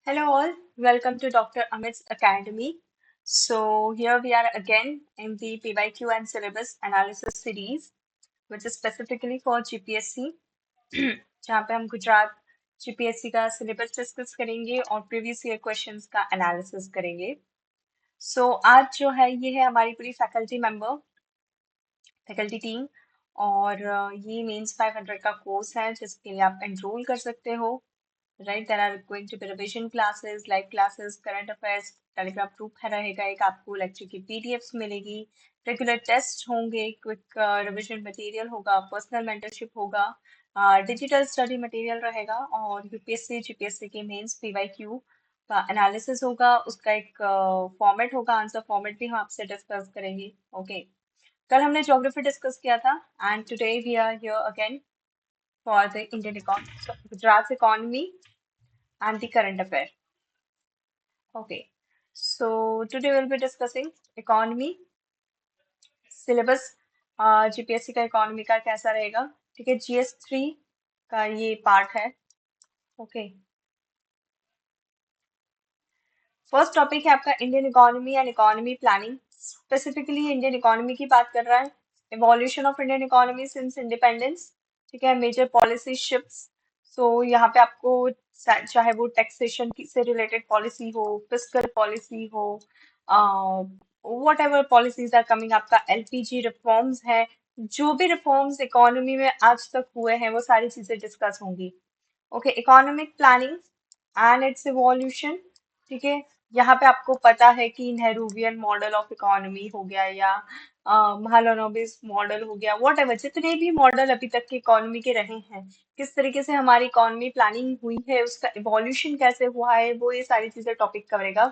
Hello all, welcome to Dr. Amit's Academy. So here we are again in the PYQ and syllabus analysis series, which is specifically for GPSC, जहाँ पे हम Gujarat GPSC का syllabus discuss करेंगे और previous year questions का analysis करेंगे. सो आज जो है ये है हमारी पूरी फैकल्टी टीम और ये मेंस 500 का कोर्स है जिसके लिए आप एनरोल कर सकते हो. Right, there are going to be revision classes, live classes, current affairs, Telegram group है रहेगा एक, आपको लेक्चर की पीडीएफ्स मिलेगी, रेगुलर टेस्ट होंगे, क्विक रिविजन मटेरियल होगा, पर्सनल मेंटरशिप होगा, डिजिटल स्टडी मटेरियल रहेगा और यूपीएससी जीपीएससी के मेंस पीवाईक्यू का एनालिसिस होगा. उसका एक फॉर्मेट होगा, आंसर फॉर्मेट भी हम आपसे डिस्कस करेंगे. ओके, कल हमने ज्योग्राफी डिस्कस किया था and today we are here again for the Indian economy, Gujarat economy and the current affair. Okay, so today we'll be discussing economy syllabus. GPSC का इकोनॉमी का कैसा रहेगा, ठीक है. GS3 का ये पार्ट है. ओके, फर्स्ट टॉपिक है आपका Indian economy and economy planning. Specifically Indian economy की बात कर रहा है. Evolution of Indian economy since independence, ठीक है. Major policy shifts. सो यहाँ पे आपको चाहे वो टैक्सेशन से रिलेटेड पॉलिसी हो, फिस्कल पॉलिसी हो, whatever policies are coming, आपका एलपीजी रिफॉर्म्स है, जो भी रिफॉर्म्स इकोनॉमी में आज तक हुए हैं वो सारी चीजें डिस्कस होंगी. Okay, economic planning and it's evolution, ठीक है. यहाँ पे आपको पता है कि नेहरूवियन मॉडल ऑफ इकोनॉमी हो गया या महालनोबिस मॉडल हो गया, वॉट एवर जितने भी मॉडल अभी तक के इकोनॉमी के रहे हैं, किस तरीके से हमारी इकोनॉमी प्लानिंग हुई है, उसका इवोल्यूशन कैसे हुआ है, वो ये सारी चीजें टॉपिक करेगा.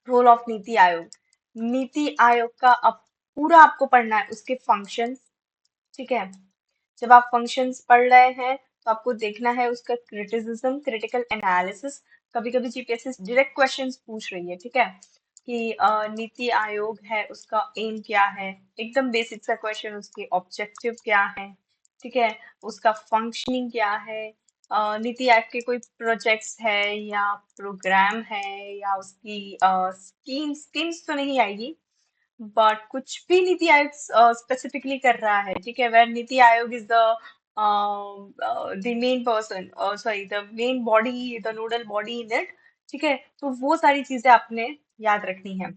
Role of NITI Aayog. नीति आयोग का अब पूरा आपको पढ़ना है, उसके फंक्शंस, ठीक है. जब आप फंक्शंस पढ़ रहे हैं तो आपको देखना है उसका क्रिटिसिज्म, क्रिटिकल एनालिसिस. कभी कभी जीपीएससी डायरेक्ट क्वेश्चंस पूछ रही है, ठीक है, कि नीति आयोग है उसका एम क्या है, एकदम बेसिक सा क्वेश्चन, उसके ऑब्जेक्टिव क्या है, ठीक है, उसका फंक्शनिंग क्या है, नीति आयोग के कोई प्रोजेक्ट्स है या प्रोग्राम है या उसकी स्कीम्स तो नहीं आएगी, बट कुछ भी नीति आयोग स्पेसिफिकली कर रहा है, ठीक है. Where NITI Aayog is the main person, sorry, the main body, the nodal body in it, ठीक है. तो वो सारी चीजें आपने याद रखनी है.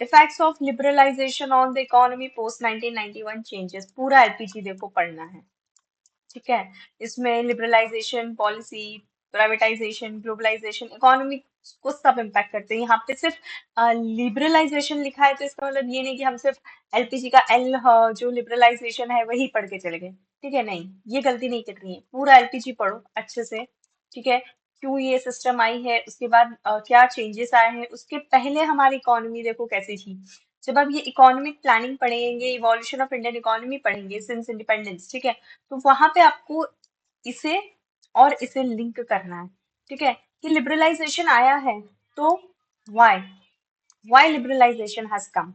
Effects of liberalisation on the economy post 1991 changes, पूरा एलपीजी देखो पढ़ना है, ठीक है. इसमें liberalisation policy, privatisation, globalisation, economy को सब इम्पैक्ट करते हैं. यहाँ पे सिर्फ लिबरलाइजेशन लिखा है तो इसका मतलब ये नहीं कि हम सिर्फ एलपीजी का एल, जो लिबरलाइजेशन है वही पढ़ के चले गए, ठीक है. नहीं, ये गलती नहीं करनी है, पूरा एलपीजी पढ़ो अच्छे से, ठीक है. क्यों ये सिस्टम आई है, उसके बाद क्या चेंजेस आए हैं, उसके पहले हमारी इकोनॉमी देखो कैसी थी. जब आप ये इकोनॉमिक प्लानिंग पढ़ेंगे, इवोल्यूशन ऑफ इंडियन इकोनॉमी पढ़ेंगे सिंस इंडिपेंडेंस, ठीक है, तो वहां पे आपको इसे और इसे लिंक करना है, ठीक है, कि लिबरलाइजेशन आया है तो व्हाई, लिबरलाइजेशन हैज कम,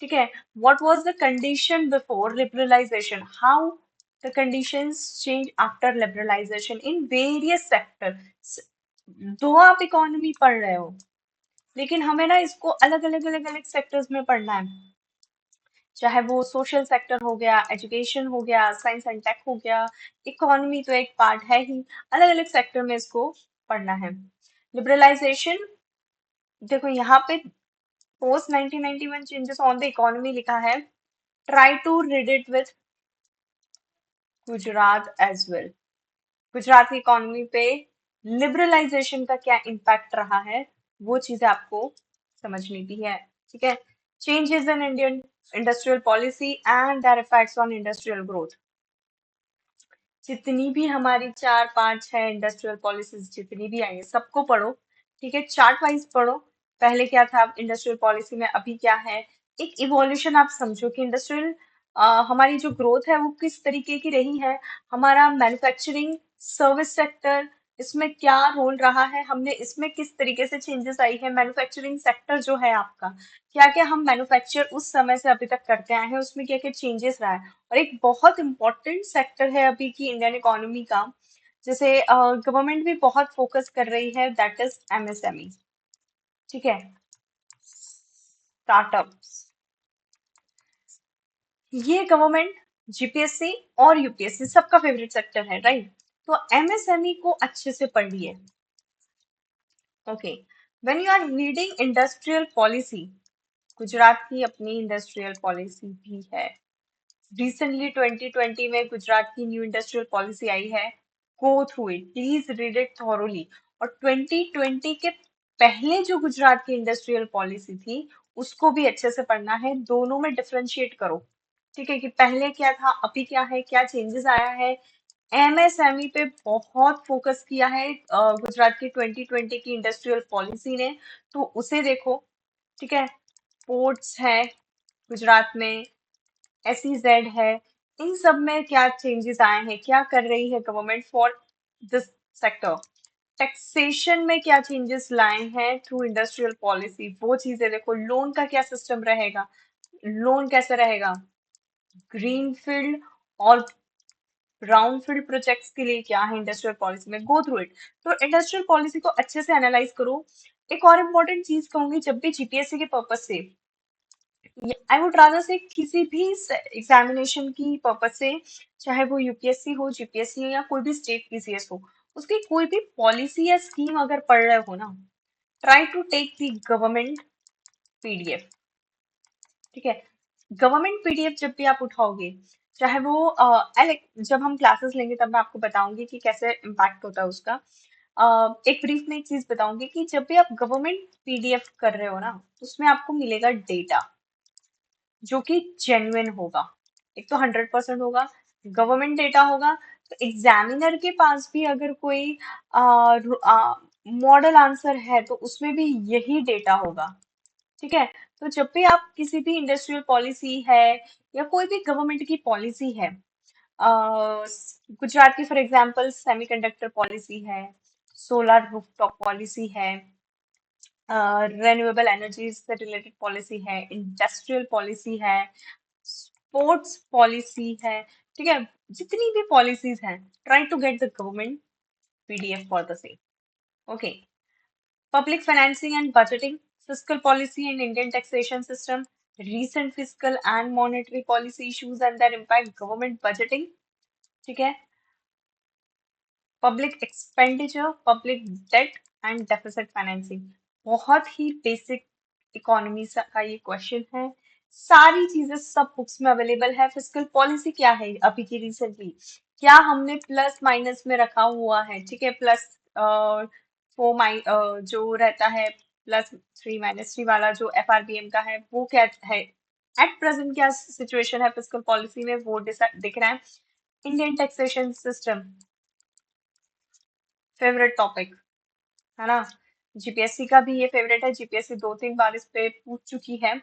ठीक है. What was the condition before liberalisation, how the conditions change after liberalisation in various sector. दो आप इकोनॉमी पढ़ रहे हो लेकिन हमें ना इसको अलग अलग अलग अलग सेक्टर्स में पढ़ना है, चाहे वो सोशल सेक्टर हो गया, एजुकेशन हो गया, साइंस एंड टेक हो गया, इकोनॉमी तो एक पार्ट है ही, अलग अलग सेक्टर में इसको पढ़ना है. लिबरलाइजेशन देखो यहाँ पे post 1991 changes on the economy लिखा है, try to read it with Gujarat as well. Gujarat की इकोनॉमी पे लिबरलाइजेशन का क्या इम्पैक्ट रहा है वो चीजें आपको समझनी भी है, ठीक है. Changes in Indian industrial policy and there effects on industrial growth. जितनी भी हमारी 4 5 6 इंडस्ट्रियल पॉलिसीज जितनी भी आई है सबको पढ़ो, ठीक है. चार्ट वाइज पढ़ो, पहले क्या था इंडस्ट्रियल पॉलिसी में, अभी क्या है, एक इवोल्यूशन आप समझो कि इंडस्ट्रियल हमारी जो ग्रोथ है वो किस तरीके की रही है, हमारा मैन्युफैक्चरिंग सर्विस सेक्टर इसमें क्या रोल रहा है, हमने इसमें किस तरीके से चेंजेस आई है, मैन्युफैक्चरिंग सेक्टर जो है आपका, क्या क्या हम मैन्युफैक्चर उस समय से अभी तक करते आए हैं, उसमें क्या क्या चेंजेस रहा है. और एक बहुत इंपॉर्टेंट सेक्टर है अभी की इंडियन इकोनॉमी का, जैसे गवर्नमेंट भी बहुत फोकस कर रही है, दैट इज एमएसएमई। ठीक है, स्टार्टअप्स, ये गवर्नमेंट, जीपीएससी और यूपीएससी सबका फेवरेट सेक्टर है, राइट? तो एमएसएमई को अच्छे से पढ़िए। Okay, when you are reading industrial policy, Gujarat की अपनी इंडस्ट्रियल पॉलिसी भी है। रिसेंटली 2020 में गुजरात की न्यू इंडस्ट्रियल पॉलिसी आई है। गो through it, please read it thoroughly. और 2020 के पहले जो गुजरात की इंडस्ट्रियल पॉलिसी थी, उसको भी अच्छे से पढ़ना है। दोनों में डिफरेंशिएट करो, ठीक है, कि पहले क्या था, अभी क्या है, क्या चेंजेस आया है। एमएसएमई पे बहुत फोकस किया है गुजरात की 2020 की इंडस्ट्रियल पॉलिसी ने, तो उसे देखो। ठीक है, पोर्ट्स है गुजरात में, एसईजेड है, इन सब में क्या चेंजेस आए हैं, क्या कर रही है government for this sector. Taxation में क्या चेंजेस लाए हैं थ्रू इंडस्ट्रियल पॉलिसी, वो चीजें देखो। लोन का क्या सिस्टम रहेगा, लोन कैसे रहेगा, ग्रीनफील्ड और ब्राउनफील्ड प्रोजेक्ट्स के लिए क्या है इंडस्ट्रियल पॉलिसी में, गो थ्रू इट। तो इंडस्ट्रियल पॉलिसी को अच्छे से एनालाइज करो। एक और इम्पोर्टेंट चीज कहूंगी, जब भी जीपीएससी के पर्पज से, आई वुड रादर से किसी भी एग्जामिनेशन की पर्पज से, चाहे वो यूपीएससी हो, जीपीएससी हो, या कोई भी स्टेट पीसीएस हो, उसकी कोई भी पॉलिसी या स्कीम अगर पढ़ रहे हो ना, try to take the government PDF. ठीक है, गवर्नमेंट पीडीएफ जब भी आप उठाओगे, चाहे वो जब हम क्लासेस लेंगे तब मैं आपको बताऊंगी कि कैसे इम्पैक्ट होता है उसका। एक ब्रीफ में एक चीज बताऊंगी कि जब भी आप गवर्नमेंट पीडीएफ कर रहे हो ना, उसमें आपको मिलेगा डेटा जो कि जेन्युइन होगा। एक तो 100% होगा, गवर्नमेंट डेटा होगा। तो एग्जामिनर के पास भी अगर कोई मॉडल आंसर है, तो उसमें भी यही डेटा होगा। ठीक है, तो जब भी आप किसी भी इंडस्ट्रियल पॉलिसी है या कोई भी गवर्नमेंट की पॉलिसी है, गुजरात की फॉर एग्जांपल सेमीकंडक्टर पॉलिसी है, सोलर रूफटॉप पॉलिसी है, रिन्यूएबल एनर्जी से रिलेटेड पॉलिसी है, इंडस्ट्रियल पॉलिसी है, स्पोर्ट्स पॉलिसी है। ठीक है, जितनी भी पॉलिसीज हैं, try to get the government PDF for the same. Okay, public financing and budgeting, fiscal policy and Indian taxation system, recent fiscal and monetary policy issues and their impact, government budgeting, ठीक है, public expenditure, public debt and deficit financing. बहुत ही basic economy का ये question है। सारी चीजें सब books में अवेलेबल है। फिस्कल पॉलिसी क्या है अभी की रिसेंटली, क्या हमने प्लस माइनस में रखा हुआ है, ठीक है, प्लस फोर जो रहता है, +3 -3 वाला जो एफआरबीएम का है, वो क्या है एट प्रेजेंट, क्या सिचुएशन है फिस्कल पॉलिसी में, वो दिख रहा है। Indian taxation system, favourite topic है ना, जीपीएससी का भी ये फेवरेट है, जीपीएससी 2 3 बार इस पे पूछ चुकी है।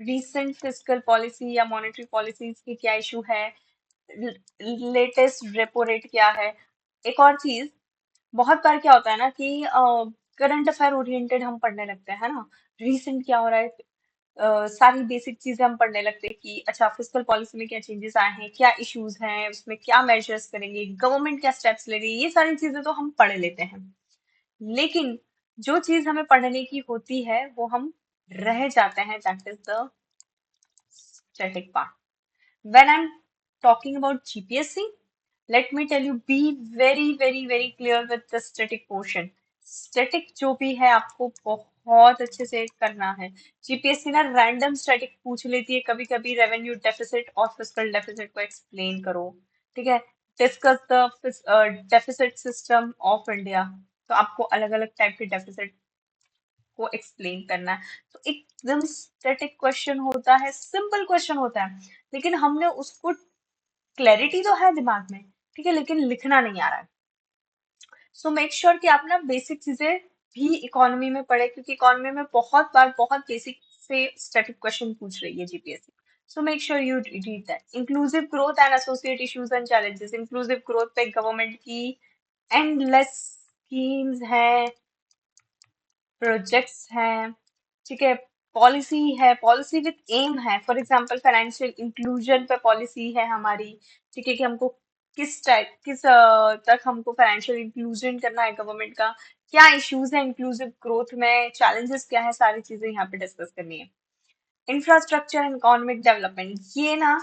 रीसेंट फिस्कल पॉलिसी या मॉनेटरी पॉलिसीज की क्या इशू है, लेटेस्ट रेपो रेट क्या है। एक और चीज, बहुत बार क्या होता है ना कि करंट अफेयर ओरिएंटेड हम पढ़ने लगते हैं, है ना, रीसेंट क्या हो रहा है, सारी बेसिक चीजें हम पढ़ने लगते हैं कि अच्छा फिस्कल पॉलिसी में क्या चेंजेस आए हैं, क्या इश्यूज हैं, उसमें क्या मेजर्स करेंगे, गवर्नमेंट क्या स्टेप्स ले रही है, ये सारी चीजें तो हम पढ़ लेते हैं। लेकिन जो चीज हमें पढ़ने की होती है वो हम रह जाते हैं, that is the static part. When I am talking about GPSC, let me tell you, be very very very clear with the static portion। static जो भी है आपको बहुत अच्छे से करना है। जीपीएससी ना रैंडम स्टैटिक पूछ लेती है कभी कभी, रेवेन्यू डेफिसिट और फिस्कल डेफिसिट को एक्सप्लेन करो। ठीक है, discuss the deficit system of India, तो आपको अलग अलग टाइप के डेफिसिट को एक्सप्लेन करना है। तो एकदम स्टैटिक क्वेश्चन होता है, सिंपल क्वेश्चन होता है, लेकिन हमने उसको, क्लैरिटी तो है दिमाग में, ठीक है, लेकिन लिखना नहीं आ रहा है। सो मेक श्योर कि आप ना बेसिक चीजें भी इकोनॉमी में पढ़े, क्योंकि इकोनॉमी में बहुत बार बहुत बेसिक से स्टैटिक क्वेश्चन पूछ रही है GPSC. So make sure you read that. Inclusive growth and associate issues and challenges, inclusive growth पे गवर्नमेंट की एंडलेस स्कीम्स हैं, प्रोजेक्ट्स हैं, ठीक है, पॉलिसी है, पॉलिसी विद एम है। फॉर एग्जांपल फाइनेंशियल इंक्लूजन पे पॉलिसी है हमारी, ठीक है, कि हमको तक हमको फाइनेंशियल इंक्लूजन करना है गवर्नमेंट का, क्या इश्यूज है इंक्लूसिव ग्रोथ में, चैलेंजेस क्या है, सारी चीजें यहाँ पे डिस्कस करनी है। इंफ्रास्ट्रक्चर एंड इकोनॉमिक डेवलपमेंट, ये ना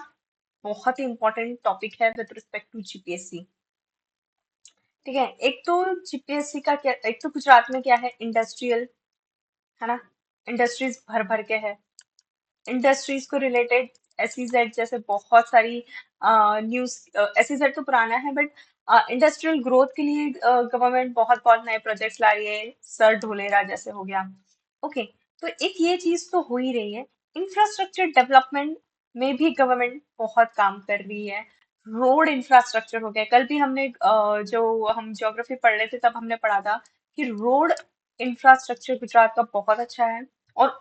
बहुत ही इंपॉर्टेंट टॉपिक है विद रिस्पेक्ट टू जीपीएससी। ठीक है, एक तो जीपीएससी का क्या, एक तो गुजरात में क्या है, इंडस्ट्रियल है ना, इंडस्ट्रीज भर भर के है। इंडस्ट्रीज को रिलेटेड एसईजेड जैसे बहुत सारी न्यूज, एसईजेड तो पुराना है बट इंडस्ट्रियल ग्रोथ के लिए गवर्नमेंट बहुत बहुत नए प्रोजेक्ट्स ला रही है, सर ढोलेरा जैसे हो गया। ओके, तो एक ये चीज तो हो ही रही है। इंफ्रास्ट्रक्चर डेवलपमेंट में भी गवर्नमेंट बहुत काम कर रही है। रोड इंफ्रास्ट्रक्चर हो गया, कल भी हमने जो हम ज्योग्राफी पढ़ रहे थे तब हमने पढ़ा था कि रोड इंफ्रास्ट्रक्चर गुजरात का बहुत अच्छा है, और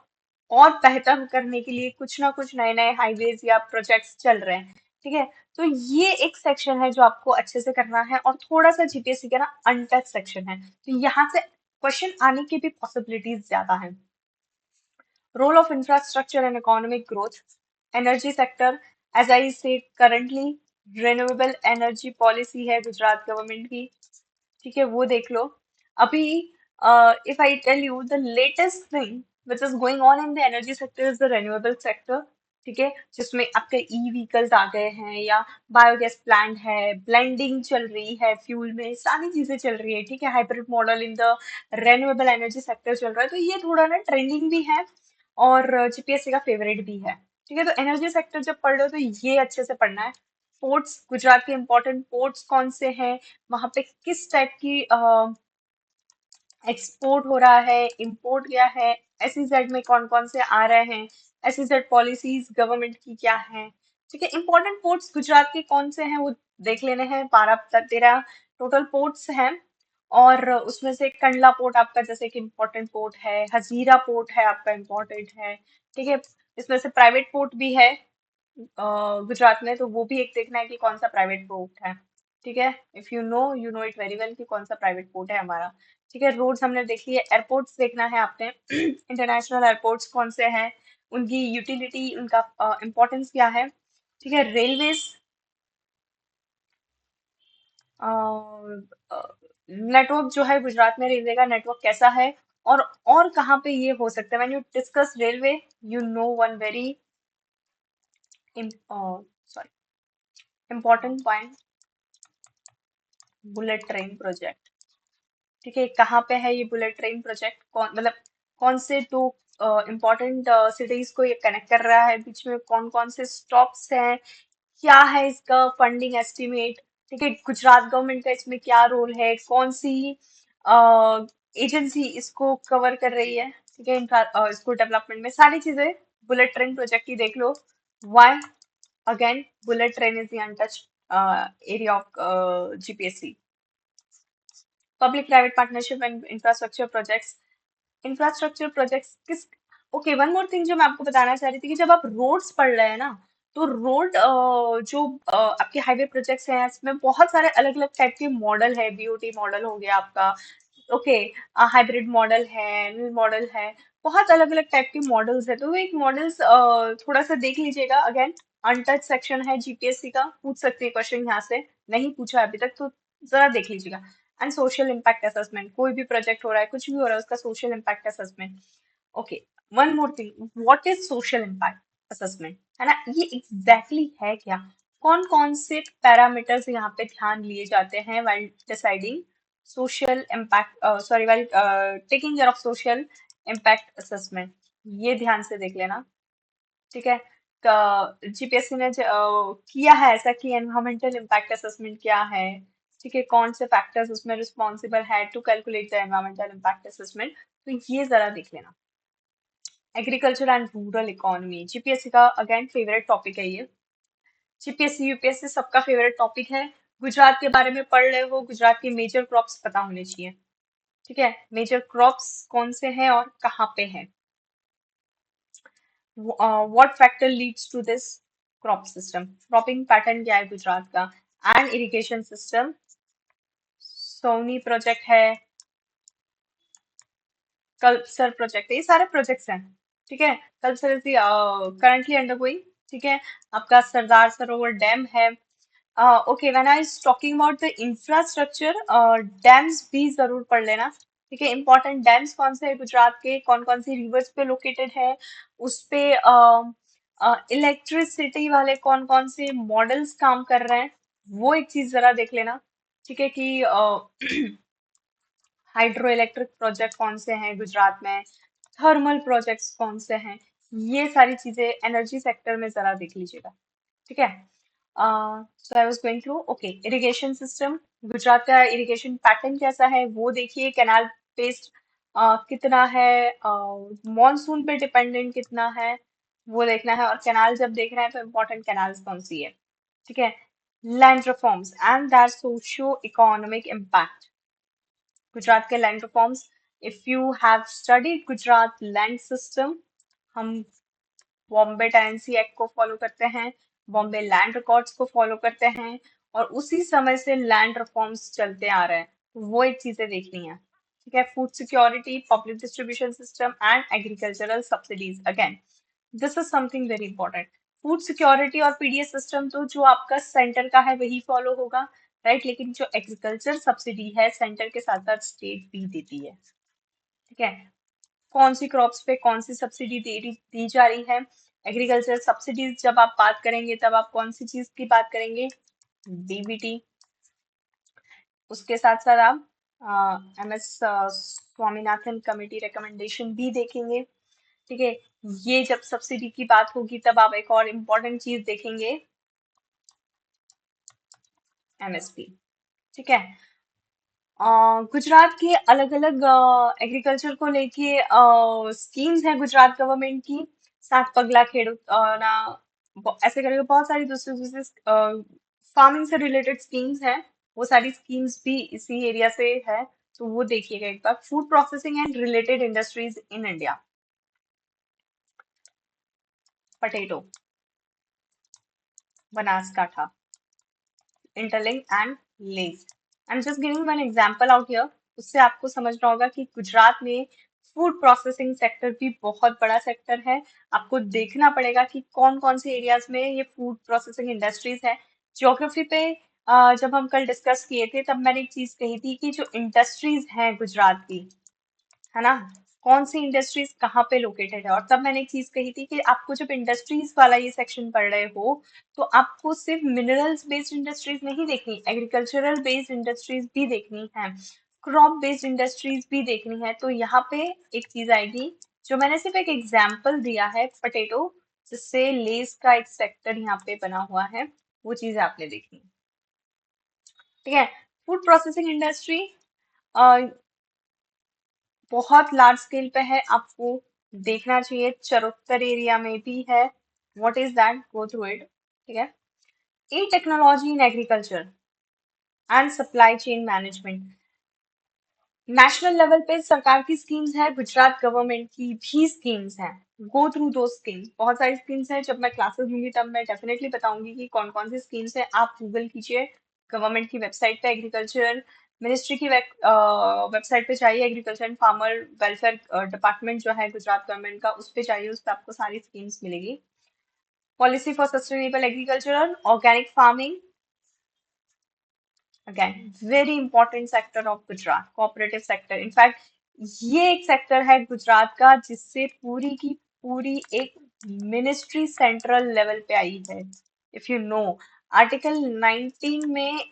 और बेहतर करने के लिए कुछ ना कुछ नए नए हाईवेज या प्रोजेक्ट्स चल रहे हैं। ठीक है, तो ये एक सेक्शन है जो आपको अच्छे से करना है, और थोड़ा सा जीपीएससी का ना अनटच सेक्शन है, तो यहाँ से क्वेश्चन आने की भी पॉसिबिलिटीज ज्यादा है। Role of infrastructure and economic growth, energy sector, as I say currently renewable energy policy है गुजरात गवर्नमेंट की। ठीक है, वो देख लो। अभी if I tell you the latest thing which is going on in the energy sector is the renewable sector. ठीक है, जिसमें आपके ई व्हीकल्स आ गए हैं, या बायोगैस प्लांट है, ब्लेंडिंग चल रही है फ्यूल में, सारी चीजें चल रही है। ठीक है, hybrid model in the renewable energy sector चल रहा है, तो ये थोड़ा ना ट्रेंडिंग भी है और जीपीएससी का फेवरेट भी है। ठीक है, तो एनर्जी सेक्टर जब पढ़ रहे हो तो ये अच्छे से पढ़ना है। पोर्ट्स, गुजरात के इंपॉर्टेंट पोर्ट्स कौन से हैं, वहां पे किस टाइप की एक्सपोर्ट हो रहा है, इंपोर्ट क्या है, एसईजेड में कौन कौन से आ रहे हैं, एसईजेड पॉलिसीज गवर्नमेंट की क्या है। ठीक है, इंपॉर्टेंट पोर्ट्स गुजरात के कौन से हैं वो देख लेने हैं। 12-13 टोटल पोर्ट्स हैं, और उसमें से कंडला पोर्ट आपका जैसे कि इम्पोर्टेंट पोर्ट है, हजीरा पोर्ट है आपका इम्पोर्टेंट है। ठीक है, इसमें से प्राइवेट पोर्ट भी है गुजरात में, तो वो भी एक देखना है कि कौन सा प्राइवेट पोर्ट है। ठीक है, if you know it very well कि कौन सा प्राइवेट पोर्ट है हमारा। ठीक है, रोड्स हमने देख लिए, एयरपोर्ट्स देखना है आपने इंटरनेशनल एयरपोर्ट्स कौन से हैं, उनकी यूटिलिटी, उनका इम्पोर्टेंस क्या है। ठीक है, रेलवेज, नेटवर्क जो है गुजरात में रेलवे का नेटवर्क कैसा है, और कहाँ पे ये हो सकता है। When you discuss railway, you know one very sorry important point, bullet train project. ठीक है, कहाँ पे है ये बुलेट ट्रेन प्रोजेक्ट, कौन मतलब कौन से दो इम्पोर्टेंट सिटीज को ये कनेक्ट कर रहा है, बीच में कौन कौन से स्टॉप्स हैं, क्या है इसका फंडिंग एस्टिमेट। ठीक है, गुजरात गवर्नमेंट का इसमें क्या रोल है, कौन सी एजेंसी इसको कवर कर रही है। ठीक है, इसको डेवलपमेंट में सारी चीजें बुलेट ट्रेन प्रोजेक्ट की देख लो। Why, again bullet train is the untouched area of GPSC. Public private partnership and infrastructure projects, infrastructure projects किस, ओके वन मोर थिंग जो मैं आपको बताना चाह रही थी कि जब आप रोड्स पढ़ रहे हैं ना, तो रोड जो आपके हाईवे प्रोजेक्ट्स हैं, इसमें बहुत सारे अलग अलग टाइप के मॉडल है। बीओटी मॉडल हो गया आपका, ओके, हाइब्रिड मॉडल है, न्यू मॉडल है, बहुत अलग अलग टाइप के मॉडल्स है। तो वो एक मॉडल्स थोड़ा सा देख लीजिएगा। अगेन अनटच सेक्शन है जीपीएससी का, पूछ सकते हैं क्वेश्चन यहाँ से, नहीं पूछा है अभी तक तो जरा देख लीजिएगा। एंड सोशल इम्पैक्ट असेसमेंट, कोई भी प्रोजेक्ट हो रहा है, कुछ भी हो रहा है, उसका social impact assessment. Okay, one more thing, what is social impact assessment, है ना, ये एग्जैक्टली exactly है क्या, कौन कौन से पैरामीटर्स यहाँ पे ध्यान लिए जाते हैं while deciding social impact, sorry while taking care of social impact assessment, ये ध्यान से देख लेना। ठीक है, जीपीएससी ने किया है ऐसा कि एनवायरमेंटल इम्पैक्ट असेसमेंट क्या है। ठीक है, कौन से फैक्टर्स उसमें रिस्पॉन्सिबल है to calculate the environmental impact assessment, तो ये जरा देख लेना। Agriculture and rural economy, GPSC का अगेन फेवरेट टॉपिक है ये। जीपीएससी यूपीएससी सबका फेवरेट टॉपिक है। गुजरात के बारे में पढ़ रहे हो, गुजरात के मेजर क्रॉप्स पता होने चाहिए। ठीक है, मेजर क्रॉप्स कौन से हैं और कहाँ पे हैं, what factor leads to this crop system, cropping pattern क्या है गुजरात का, and irrigation system, Sauni project है, कल्पसर प्रोजेक्ट है, ये सारे प्रोजेक्ट्स हैं। ठीक है, Kalpasar is currently under going. ठीक है, आपका सरदार सरोवर डैम है, okay, when I talking about the infrastructure, dams भी जरूर पढ़ लेना। ठीक है, इंपॉर्टेंट डैम्स कौन से हैं गुजरात के, कौन कौन सी रिवर्स पे लोकेटेड है, उस पे इलेक्ट्रिसिटी वाले कौन कौन से मॉडल्स काम कर रहे हैं, वो एक चीज जरा देख लेना। ठीक है कि हाइड्रो इलेक्ट्रिक प्रोजेक्ट कौन से हैं गुजरात में, थर्मल प्रोजेक्ट्स कौन से हैं, ये सारी चीजें एनर्जी सेक्टर में जरा देख लीजिएगा। ठीक है। So I was going through, okay, irrigation system, Gujarat का इरिगेशन पैटर्न कैसा है वो देखिए, कैनाल बेस्ड कितना है, मॉनसून पे डिपेंडेंट कितना है, वो देखना है। और कैनाल जब देख रहे हैं तो इम्पोर्टेंट कैनाल्स कौन सी है। ठीक है। Land reforms and that socio economic impact, Gujarat के land reforms, if you have studied Gujarat land system, हम बॉम्बे टेनेंसी एक्ट को फॉलो करते हैं, बॉम्बे लैंड रिकॉर्ड्स को फॉलो करते हैं, और उसी समय से लैंड रिफॉर्म्स चलते आ रहे हैं, तो वो एक चीजें देखनी है। ठीक है। Food security, public distribution system and agricultural subsidies, again this is something very important. Food security और पीडीएस सिस्टम तो जो आपका सेंटर का है वही फॉलो होगा, राइट, लेकिन जो एग्रीकल्चर सब्सिडी है सेंटर के साथ साथ स्टेट भी देती है। ठीक है। कौन सी क्रॉप्स पे कौन सी सब्सिडी दी जा रही है, एग्रीकल्चर सब्सिडीज जब आप बात करेंगे तब आप कौन सी चीज की बात करेंगे, डीबीटी। उसके साथ साथ आप M S Swaminathan committee recommendation भी देखेंगे। ठीक है। ये जब सब्सिडी की बात होगी तब आप एक और इम्पोर्टेंट चीज देखेंगे, एमएसपी। ठीक है। गुजरात के अलग अलग एग्रीकल्चर को लेके स्कीम्स हैं गुजरात गवर्नमेंट की, सात पगला खेड़ूत ना, ऐसे करके बहुत सारी दूसरी दूसरी फार्मिंग से रिलेटेड स्कीम्स हैं, वो सारी स्कीम्स भी इसी एरिया से है, तो वो देखिएगा एक बार। Food processing and related industries in India, potato, Banaskantha, interlink and less. I am just giving one example out here, उससे आपको समझना होगा कि गुजरात में फूड प्रोसेसिंग सेक्टर भी बहुत बड़ा सेक्टर है। आपको देखना पड़ेगा कि कौन कौन से एरियाज में ये फूड प्रोसेसिंग इंडस्ट्रीज है। ज्योग्राफी पे जब हम कल डिस्कस किए थे तब मैंने एक चीज कही थी कि जो इंडस्ट्रीज हैं गुजरात की, है ना, कौन सी इंडस्ट्रीज कहाँ पे लोकेटेड है, और तब मैंने एक चीज कही थी कि आपको जब इंडस्ट्रीज वाला ये सेक्शन पढ़ रहे हो तो आपको सिर्फ मिनरल्स बेस्ड इंडस्ट्रीज नहीं देखनी, एग्रीकल्चरल बेस्ड इंडस्ट्रीज भी देखनी है, क्रॉप बेस्ड इंडस्ट्रीज भी देखनी है। तो यहाँ पे एक चीज आएगी, जो मैंने सिर्फ एक एग्जाम्पल दिया है पटेटो, जिससे लेस का एक सेक्टर यहाँ पे बना हुआ है, वो चीज आपने देखनी है। ठीक है। फूड प्रोसेसिंग इंडस्ट्री बहुत लार्ज स्केल पे है, आपको देखना चाहिए, चरोत्तर एरिया में भी है। What is that, go through it. ठीक है। E technology in agriculture and supply chain management, national level पे सरकार की स्कीम्स है, गुजरात गवर्नमेंट की भी स्कीम्स हैं। गो थ्रू दो स्कीम्स, बहुत सारी स्कीम्स हैं, जब मैं क्लासेस लूंगी तब मैं डेफिनेटली बताऊंगी कि कौन कौन सी स्कीम्स हैं। आप गूगल कीजिए, गवर्नमेंट की वेबसाइट पे, एग्रीकल्चर मिनिस्ट्री की वेबसाइट पे जाइए, agriculture and farmer welfare department जो है गुजरात गवर्नमेंट का, उस पे जाइए, उस पे आपको सारी स्कीम्स मिलेगी। Policy for sustainable agriculture, organic farming, again very important sector of Gujarat, cooperative sector. In fact ये एक सेक्टर है गुजरात का जिससे पूरी की पूरी एक मिनिस्ट्री सेंट्रल लेवल पे आई है। इफ यू नो, आर्टिकल 19 में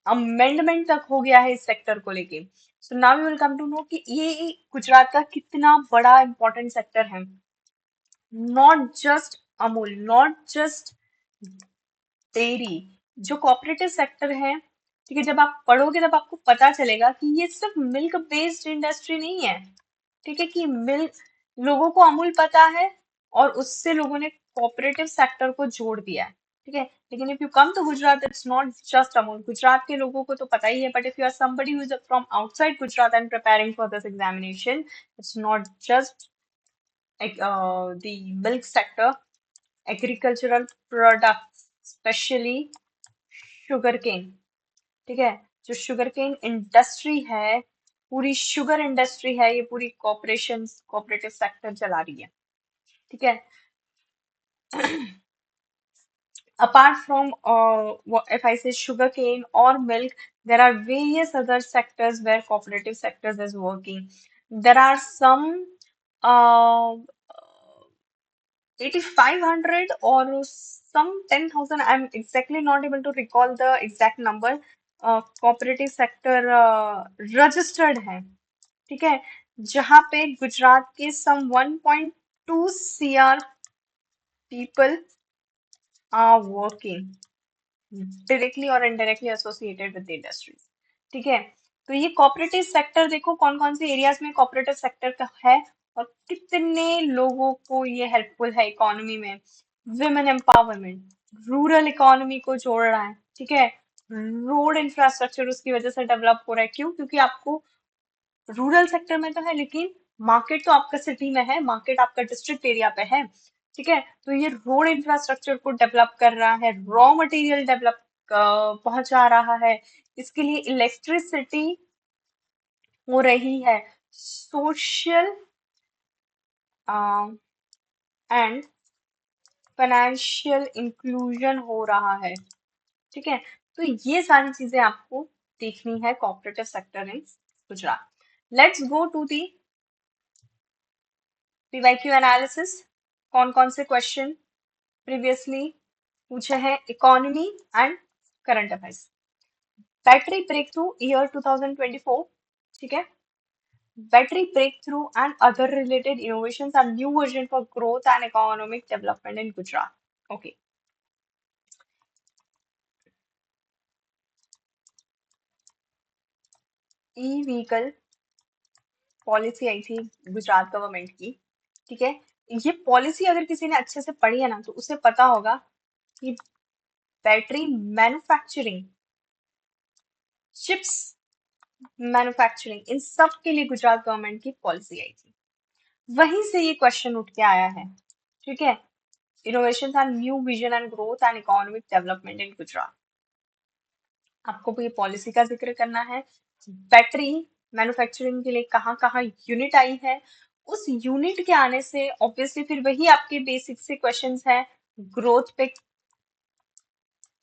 अमेंडमेंट तक हो गया है इस सेक्टर को लेके। So now you will come to know कि ये गुजरात का कितना बड़ा इंपॉर्टेंट सेक्टर है। Not just Amul, not just dairy, जो कोऑपरेटिव सेक्टर है। ठीक है, जब आप पढ़ोगे तब आपको पता चलेगा कि ये सिर्फ मिल्क बेस्ड इंडस्ट्री नहीं है। ठीक है, कि मिल्क, लोगों को अमूल पता है और उससे लोगों ने कोऑपरेटिव सेक्टर को जोड़ दिया है। ठीक है, लेकिन if you come to Gujarat it's not just Amul, Gujarat के लोगों को तो पता ही है, but if you are somebody who is from outside Gujarat and preparing for this examination, it's not just the milk sector, agricultural products, specially sugar cane. ठीक है, जो शुगर केन इंडस्ट्री है, पूरी शुगर इंडस्ट्री है, ये पूरी कॉपरेशन कोऑपरेटिव सेक्टर चला रही है। ठीक है। Apart from if I say sugarcane or milk, there are various other sectors where cooperative sectors is working. There are some uh, 8,500 or some 10,000. I'm exactly not able to recall the exact number. Cooperative sector registered है, ठीक है, जहां पे गुजरात के some 1.2 CR people are working directly और indirectly associated with the industries, ठीक है। तो ये कोऑपरेटिव सेक्टर देखो कौन कौन से एरियाज में कोऑपरेटिव सेक्टर का है और कितने लोगों को ये हेल्पफुल है इकोनॉमी में। विमेन एम्पावरमेंट, रूरल इकोनॉमी को जोड़ रहा है, ठीक है। रोड इंफ्रास्ट्रक्चर उसकी वजह से डेवलप हो रहा है, क्यों? क्योंकि आपको रूरल सेक्टर में तो है लेकिन मार्केट तो आपका सिटी में है, मार्केट आपका डिस्ट्रिक्ट एरिया पे है, ठीक है। तो ये रोड इंफ्रास्ट्रक्चर को डेवलप कर रहा है, रॉ मटेरियल डेवलप पहुंचा रहा है, इसके लिए इलेक्ट्रिसिटी हो रही है, सोशल एंड फाइनेंशियल इंक्लूजन हो रहा है, ठीक है। तो ये सारी चीजें आपको देखनी है cooperative sector in Gujarat. Let's go to the PYQ analysis. कौन कौन से क्वेश्चन प्रीवियसली पूछे हैं economy and current affairs. Battery breakthrough year 2024, ठीक है। Battery breakthrough and other related innovations are new version for growth and economic development in Gujarat. Okay, E vehicle policy आई थी Gujarat government की, ठीक है। ये पॉलिसी अगर किसी ने अच्छे से पढ़ी है ना तो उसे पता होगा कि बैटरी मैन्युफैक्चरिंग, चिप्स मैन्युफैक्चरिंग, इन सब के लिए गुजरात गवर्नमेंट की पॉलिसी आई थी। वहीं से ये क्वेश्चन उठ के आया है, ठीक है। Innovation and new vision and growth and economic development in Gujarat, आपको भी ये पॉलिसी का जिक्र करना है। बैटरी मैन्युफैक्चरिंग के लिए कहाँ कहाँ यूनिट आई है, उस यूनिट के आने से ऑब्वियसली फिर वही आपके बेसिक से क्वेश्चंस हैं ग्रोथ पे।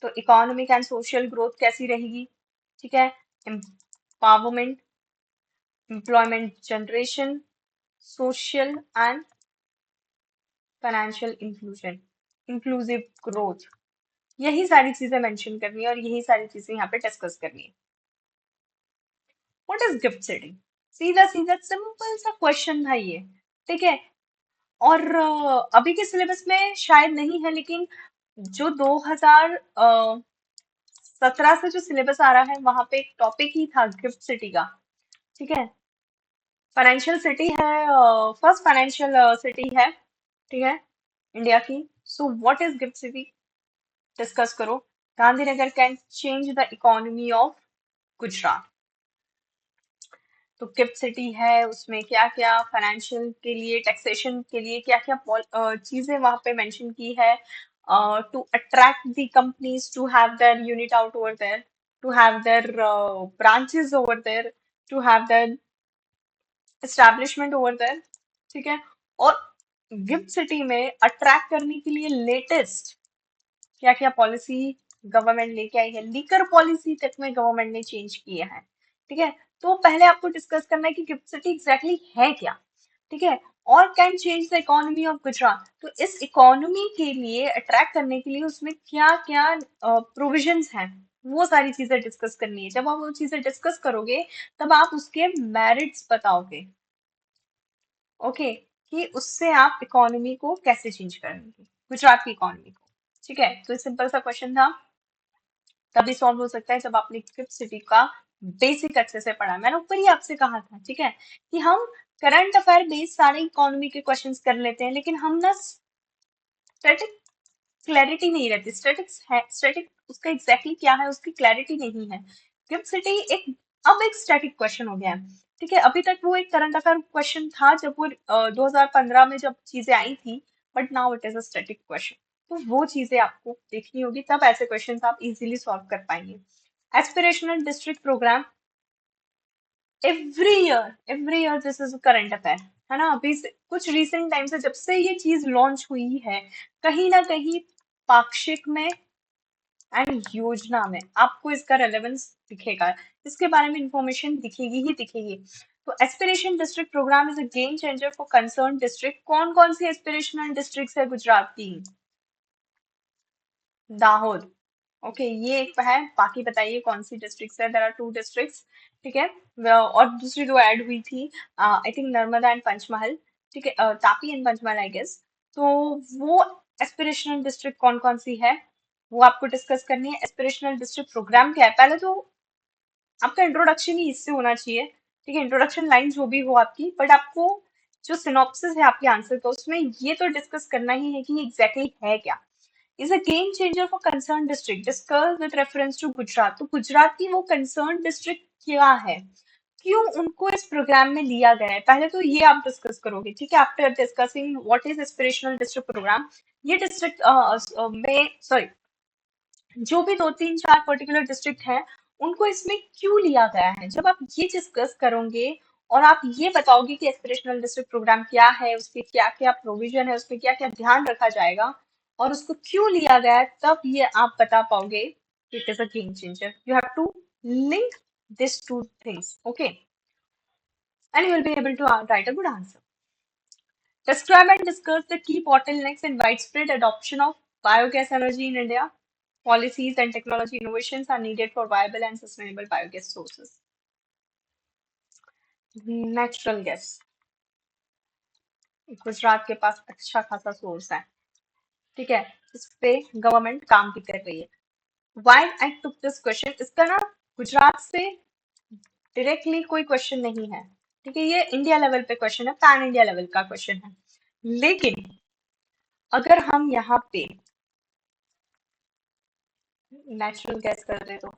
तो इकोनॉमिक एंड सोशल ग्रोथ कैसी रहेगी, ठीक है। Empowerment, employment generation, social and financial inclusion, inclusive growth, यही सारी चीजें मेंशन करनी है और यही सारी चीजें यहाँ पे डिस्कस करनी है। What is gift setting? सीधा सीधा सिंपल सा क्वेश्चन था ये, ठीक है। और अभी के सिलेबस में शायद नहीं है, लेकिन जो 2017 से जो सिलेबस आ रहा है वहां पे एक टॉपिक ही था गिफ्ट सिटी का, ठीक है। फाइनेंशियल सिटी है, फर्स्ट फाइनेंशियल सिटी है, ठीक है, इंडिया की। So what is GIFT city, discuss करो। Gandhinagar can change the economy of Gujarat. तो गिफ्ट सिटी है, उसमें क्या क्या फाइनेंशियल के लिए, टैक्सेशन के लिए क्या क्या चीजें वहां पे मेंशन की है, to attract the companies to have their unit out over there, to have their branches over there, to have their establishment over there, ठीक है। और गिफ्ट सिटी में अट्रैक्ट करने के लिए लेटेस्ट क्या क्या पॉलिसी गवर्नमेंट लेके आई है, लीकर पॉलिसी तक में गवर्नमेंट ने चेंज किए हैं, ठीक है। तो पहले आपको डिस्कस करना है कि गिफ्ट सिटी एग्जैक्टली है क्या, ठीक है। और can change the economy of Gujarat, तो इस इकोनॉमी के लिए अट्रैक्ट करने के लिए उसमें क्या क्या प्रोविजंस हैं, वो सारी चीजें डिस्कस करनी है। जब आप वो चीजें डिस्कस करोगे तब आप उसके मेरिट्स बताओगे, ओके, कि उससे आप इकोनॉमी को कैसे चेंज करेंगे, गुजरात की इकोनॉमी को, ठीक है। तो सिंपल सा क्वेश्चन था, तभी सॉल्व हो सकता है जब आपने गिफ्ट सिटी का बेसिक अच्छे से पढ़ा। मैंने ऊपर ही आपसे कहा था, ठीक है, कि हम करंट अफेयर बेस्ड सारे इकोनॉमी के क्वेश्चंस कर लेते हैं, लेकिन हम ना स्टैटिक क्लैरिटी नहीं रहती, स्टैटिक्स है, स्टैटिक उसका एग्जैक्टली क्या है उसकी क्लैरिटी नहीं है। गिफ्ट सिटी एक अब एक स्टैटिक क्वेश्चन हो गया है, ठीक है। अभी तक वो एक करंट अफेयर क्वेश्चन था जब वो 2015 में जब चीजें आई थी, but now it is a static question. तो वो चीजें आपको देखनी होगी, तब ऐसे क्वेश्चंस आप इजीली सॉल्व कर पाएंगे। Aspirational district programme, every year this is current affair, है ना। अभी कुछ रिसेंट टाइम से जब से ये चीज लॉन्च हुई है, कहीं ना कहीं पाक्षिक में एंड योजना में आपको इसका रेलेवेंस दिखेगा, इसके बारे में इंफॉर्मेशन दिखेगी ही दिखेगी। तो aspiration district programme is a game changer for concern district. कौन कौन सी एस्पिरेशनल डिस्ट्रिक्ट है गुजरात की? दाहोद। ओके, ये एक है। बाकी बताइए कौन सी डिस्ट्रिक्ट्स है? देयर आर टू डिस्ट्रिक्ट्स, ठीक है। और दूसरी दो ऐड हुई थी, I think Narmada and Panchmahal, ठीक है, Tapi and Panchmahal I guess. तो वो एस्पिरेशनल डिस्ट्रिक्ट कौन कौन सी है वो आपको डिस्कस करनी है। एस्पिरेशनल डिस्ट्रिक्ट प्रोग्राम क्या है? पहले तो आपका इंट्रोडक्शन ही इससे होना चाहिए, ठीक है। इंट्रोडक्शन लाइन जो भी हो आपकी, बट आपको जो सिनॉप्सिस है आपके आंसर का उसमें ये तो डिस्कस करना ही है कि एग्जैक्टली exactly है क्या। Is a game changer for concern district discuss with reference to Gujarat. तो गुजरात की वो कंसर्न डिस्ट्रिक्ट क्या है, क्यों उनको इस प्रोग्राम में लिया गया है, पहले तो ये आप डिस्कस करोगे, ठीक है। After discussing what is aspirational district programme, ये डिस्ट्रिक्ट में सॉरी जो भी दो तीन चार पर्टिकुलर डिस्ट्रिक्ट हैं उनको इसमें क्यों लिया गया है, जब आप ये डिस्कस करोगे और आप ये बताओगे कि एस्पिरेशनल डिस्ट्रिक्ट प्रोग्राम क्या है, उसके क्या क्या प्रोविजन है, उसमें क्या क्या ध्यान रखा जाएगा और उसको क्यों लिया गया है, तब ये आप बता पाओगे it is a game changer. You have to link this two things, okay, and you will be able to write a good answer. Describe and discuss the key bottlenecks in widespread adoption of biogas energy in India. Policies and technology innovations are needed for viable and sustainable biogas sources. Natural gas. Gujarat के पास अच्छा खासा source है, ठीक है। इस पे government काम भी कर रही है। Why I took this question? इसका ना गुजरात से डायरेक्टली कोई क्वेश्चन नहीं है, ठीक है। ये इंडिया लेवल पे क्वेश्चन है, पैन इंडिया लेवल का क्वेश्चन है। लेकिन अगर हम यहाँ पे नेचुरल गैस कर दे तो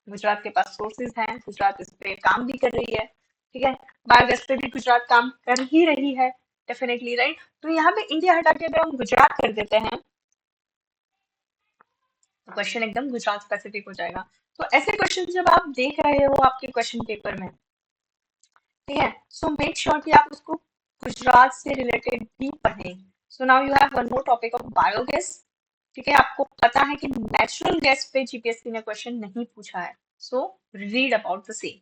गुजरात के पास सोर्सेज हैं, गुजरात इस पे काम भी कर रही है, ठीक है। बायोगैस पे भी गुजरात काम कर ही रही है, डेफिनेटली राइट। तो यहाँ पे इंडिया हटा के अगर हम गुजरात कर देते हैं तो क्वेश्चन एकदम गुजरात स्पेसिफिक हो जाएगा। तो ऐसे क्वेश्चन जब आप देख रहे हो आपके क्वेश्चन पेपर में, ठीक है, सो मेक श्योर कि आप उसको गुजरात से रिलेटेड भी पढ़ें। सो now you have one more topic of biogas, ठीक है। आपको पता है कि नेचुरल गैस पे जीपीएससी ने क्वेश्चन नहीं पूछा है, so read about the same.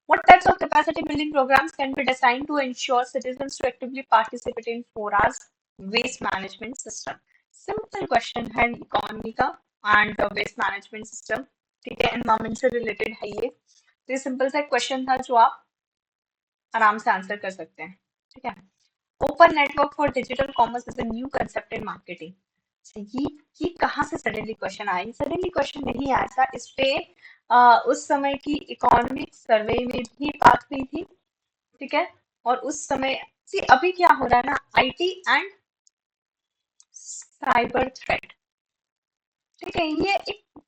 What types of capacity building programs can be designed to ensure citizens to actively participate in 4R's waste management system? Simple question है economy का and waste management system, ठीक है, environment से related है ये। तो ये simple सा क्वेश्चन था जो आप आराम से आंसर कर सकते हैं, ठीक है। Open network for digital commerce is a new concept in marketing. ये कहाँ से सडनली क्वेश्चन आया? सडनली क्वेश्चन नहीं आया था, इस पे उस समय की इकोनॉमिक सर्वे में भी बात हुई थी, ठीक है। और उस समय सी अभी क्या हो रहा है ना, आईटी एंड साइबर थ्रेट, ठीक है, ये एक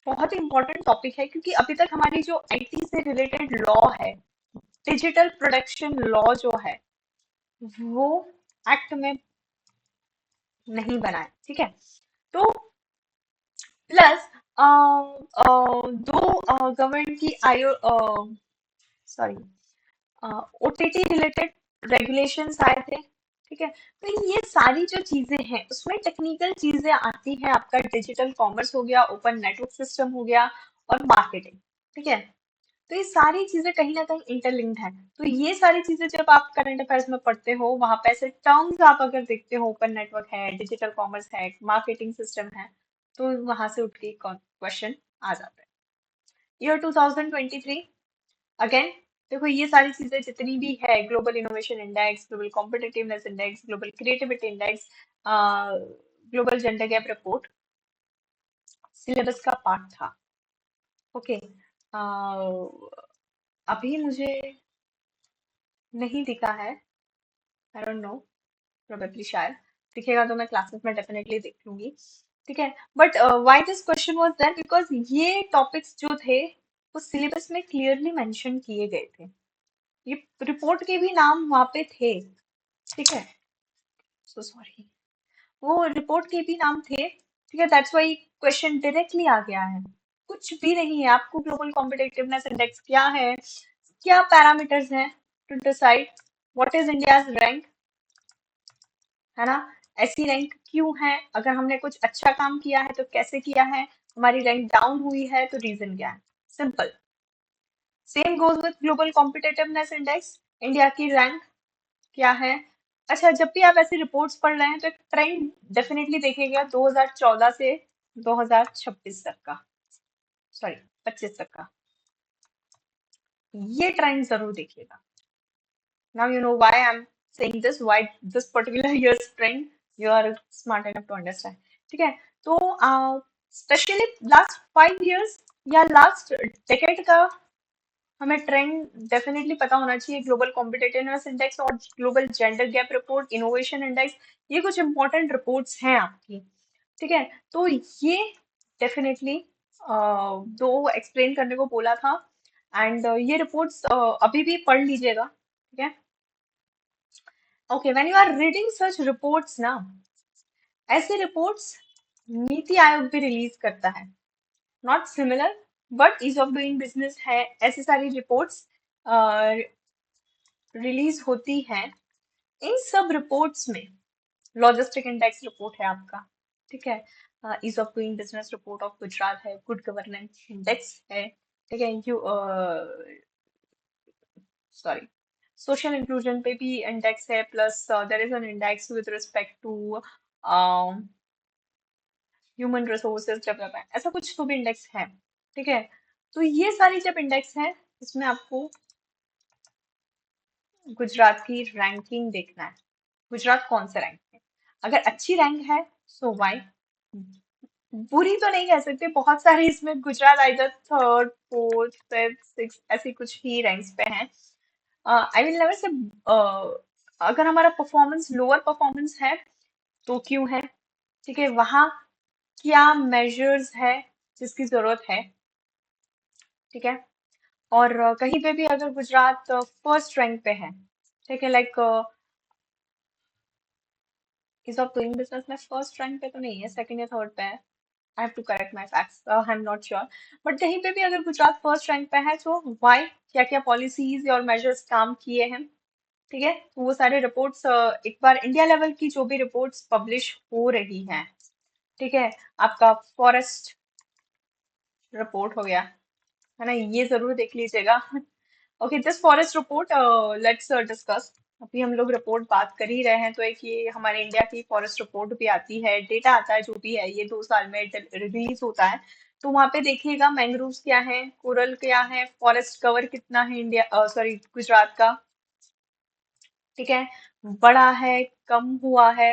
बहुत ही इंपॉर्टेंट टॉपिक है क्योंकि अभी तक हमारी जो आईटी से रिलेटेड लॉ है, डिजिटल प्रोडक्शन लॉ जो है वो एक्ट में नहीं बना है, ठीक है। तो प्लस दो गवर्नमेंट की आयो सॉरी ओटीटी रिलेटेड रेगुलेशंस आए थे, ठीक है। तो ये सारी जो चीजें हैं उसमें टेक्निकल चीजें आती हैं, आपका डिजिटल कॉमर्स हो गया, ओपन नेटवर्क सिस्टम हो गया और मार्केटिंग, ठीक है। तो ये सारी चीजें कहीं ना कहीं इंटरलिंक्ड है। तो ये सारी चीजें जब आप करंट अफेयर्स में पढ़ते हो, वहां पे ऐसे टर्म्स आप अगर देखते हो, ओपन नेटवर्क है, डिजिटल कॉमर्स है, मार्केटिंग सिस्टम है, तो वहां से उठ के क्वेश्चन आ जाता है। ईयर 2023 अगेन देखो, ये सारी चीजें जितनी भी है, global innovation index, global competitiveness index, global creativity index, global gender gap report, syllabus का पार्ट था, ओके। अभी मुझे नहीं दिखा है, आई डोंट नो, प्रोबेबली शायद दिखेगा तो मैं क्लासेस में डेफिनेटली देख लूंगी, ठीक है। But why this question was there, because ये टॉपिक्स जो थे वो सिलेबस में क्लियरली मेंशन किए गए थे, ये रिपोर्ट के भी नाम वहां पे थे, ठीक है। सो सॉरी, वो रिपोर्ट के भी नाम थे, ठीक है। दैट्स व्हाई क्वेश्चन डायरेक्टली आ गया है। कुछ भी नहीं है, आपको ग्लोबल कॉम्पिटिटिवनेस इंडेक्स क्या है, क्या पैरामीटर्स हैं to decide what is India's rank, है ना, ऐसी रैंक क्यों है, अगर हमने कुछ अच्छा काम किया है तो कैसे किया है, हमारी रैंक डाउन हुई है तो रीजन क्या है, simple. Same goes with global competitiveness index, India की रैंक क्या है। अच्छा, जब भी आप ऐसी रिपोर्ट्स पढ़ रहे हैं तो एक ट्रेंड डेफिनेटली देखिएगा 2014 से 2026 तक का, सॉरी 25 तक का, ये ट्रेंड जरूर देखिएगा। Now you know why I'm saying this, why this particular year's trend, you are smart enough to understand. ठीक है, तो स्पेशली लास्ट 5 years या लास्ट डेकेड का हमें ट्रेंड डेफिनेटली पता होना चाहिए। ग्लोबल कॉम्पिटिटिवनेस इंडेक्स और global gender gap report, innovation index, ये कुछ इंपॉर्टेंट रिपोर्ट्स हैं आपकी। ठीक है, तो ये डेफिनेटली दो एक्सप्लेन करने को बोला था। एंड ये रिपोर्ट्स अभी भी पढ़ लीजिएगा। ठीक है, okay, when you are reading such reports ना, ऐसे रिपोर्ट्स नीति आयोग भी रिलीज करता है, not similar but ease of doing business है, ऐसी सारी रिपोर्ट्स रिलीज होती हैं। इन सब रिपोर्ट्स में लॉजिस्टिक इंडेक्स रिपोर्ट है आपका, ठीक है, ease of doing business report of Gujarat है, गुड गवर्नेंस इंडेक्स है, ठीक है, यू सॉरी सोशल इंक्लूजन पे भी इंडेक्स है, plus there is an index with respect to human resources development, ऐसा कुछ तो भी इंडेक्स है। ठीक है, तो ये सारी जब इंडेक्स है, इसमें आपको गुजरात की रैंकिंग देखना है, गुजरात कौन से रैंक है। अगर अच्छी रैंक है सो वाई, बुरी तो नहीं कह सकते, बहुत सारी इसमें Gujarat either third fourth fifth six ऐसी कुछ ही रैंक्स पे हैं। आई विल नेवर से अगर हमारा परफॉर्मेंस लोअर परफॉर्मेंस है तो क्यों है, ठीक है, वहाँ क्या मेजर्स है जिसकी जरूरत है। ठीक है, और कहीं पे भी अगर गुजरात फर्स्ट रैंक पे है, ठीक है, like ease of doing business में फर्स्ट रैंक पे तो नहीं है, सेकंड या थर्ड पे है, I have to correct my facts, I am not sure, but कहीं पे भी अगर गुजरात फर्स्ट रैंक पे है तो व्हाई, क्या क्या पॉलिसीज और मेजर्स काम किए हैं। ठीक है, तो वो सारे रिपोर्ट्स एक बार इंडिया लेवल की जो भी रिपोर्ट्स पब्लिश हो रही हैं, ठीक है, आपका फॉरेस्ट रिपोर्ट हो गया, है ना, ये जरूर देख लीजिएगा। Okay, this forest report let's discuss. अभी हम लोग रिपोर्ट बात कर ही रहे हैं तो एक ये हमारे इंडिया की फॉरेस्ट रिपोर्ट भी आती है, डेटा आता है जो भी है, ये 2 साल में रिलीज होता है। तो वहां पे देखिएगा मैंग्रोव्स क्या है, कोरल क्या है, फॉरेस्ट कवर कितना है इंडिया सॉरी गुजरात का, ठीक है, बड़ा है, कम हुआ है।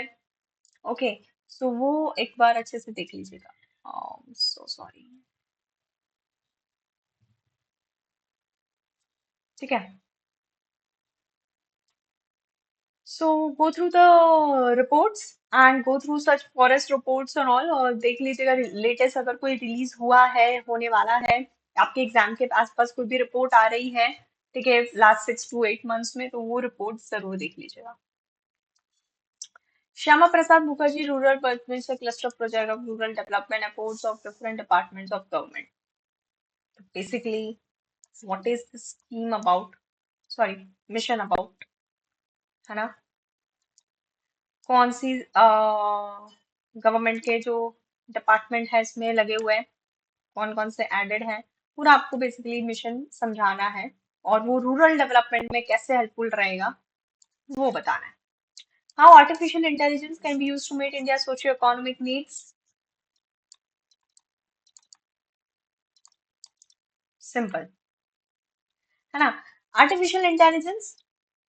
ओके, सो वो एक बार अच्छे से देख लीजिएगा। सो सॉरी, ठीक है, so go through the reports and go through such forest reports and all, और देख लीजिएगा लेटेस्ट अगर कोई रिलीज हुआ है, होने वाला है, आपके एग्जाम के आसपास कोई भी रिपोर्ट आ रही है, ठीक है, लास्ट 6 to 8 months में, तो वो रिपोर्ट जरूर देख लीजिएगा। श्यामा प्रसाद मुखर्जी रूरल डेवलपमेंट से cluster project of rural development efforts of different departments of government, basically what is the scheme about, sorry mission about, है ना, कौन सी गवर्नमेंट के जो डिपार्टमेंट है इसमें लगे हुए हैं, कौन कौन से एडेड हैं, पूरा आपको बेसिकली मिशन समझाना है, और वो रूरल डेवलपमेंट में कैसे हेल्पफुल रहेगा वो बताना है। How artificial intelligence can be use to meet India socio economic needs, simple, है ना। आर्टिफिशियल इंटेलिजेंस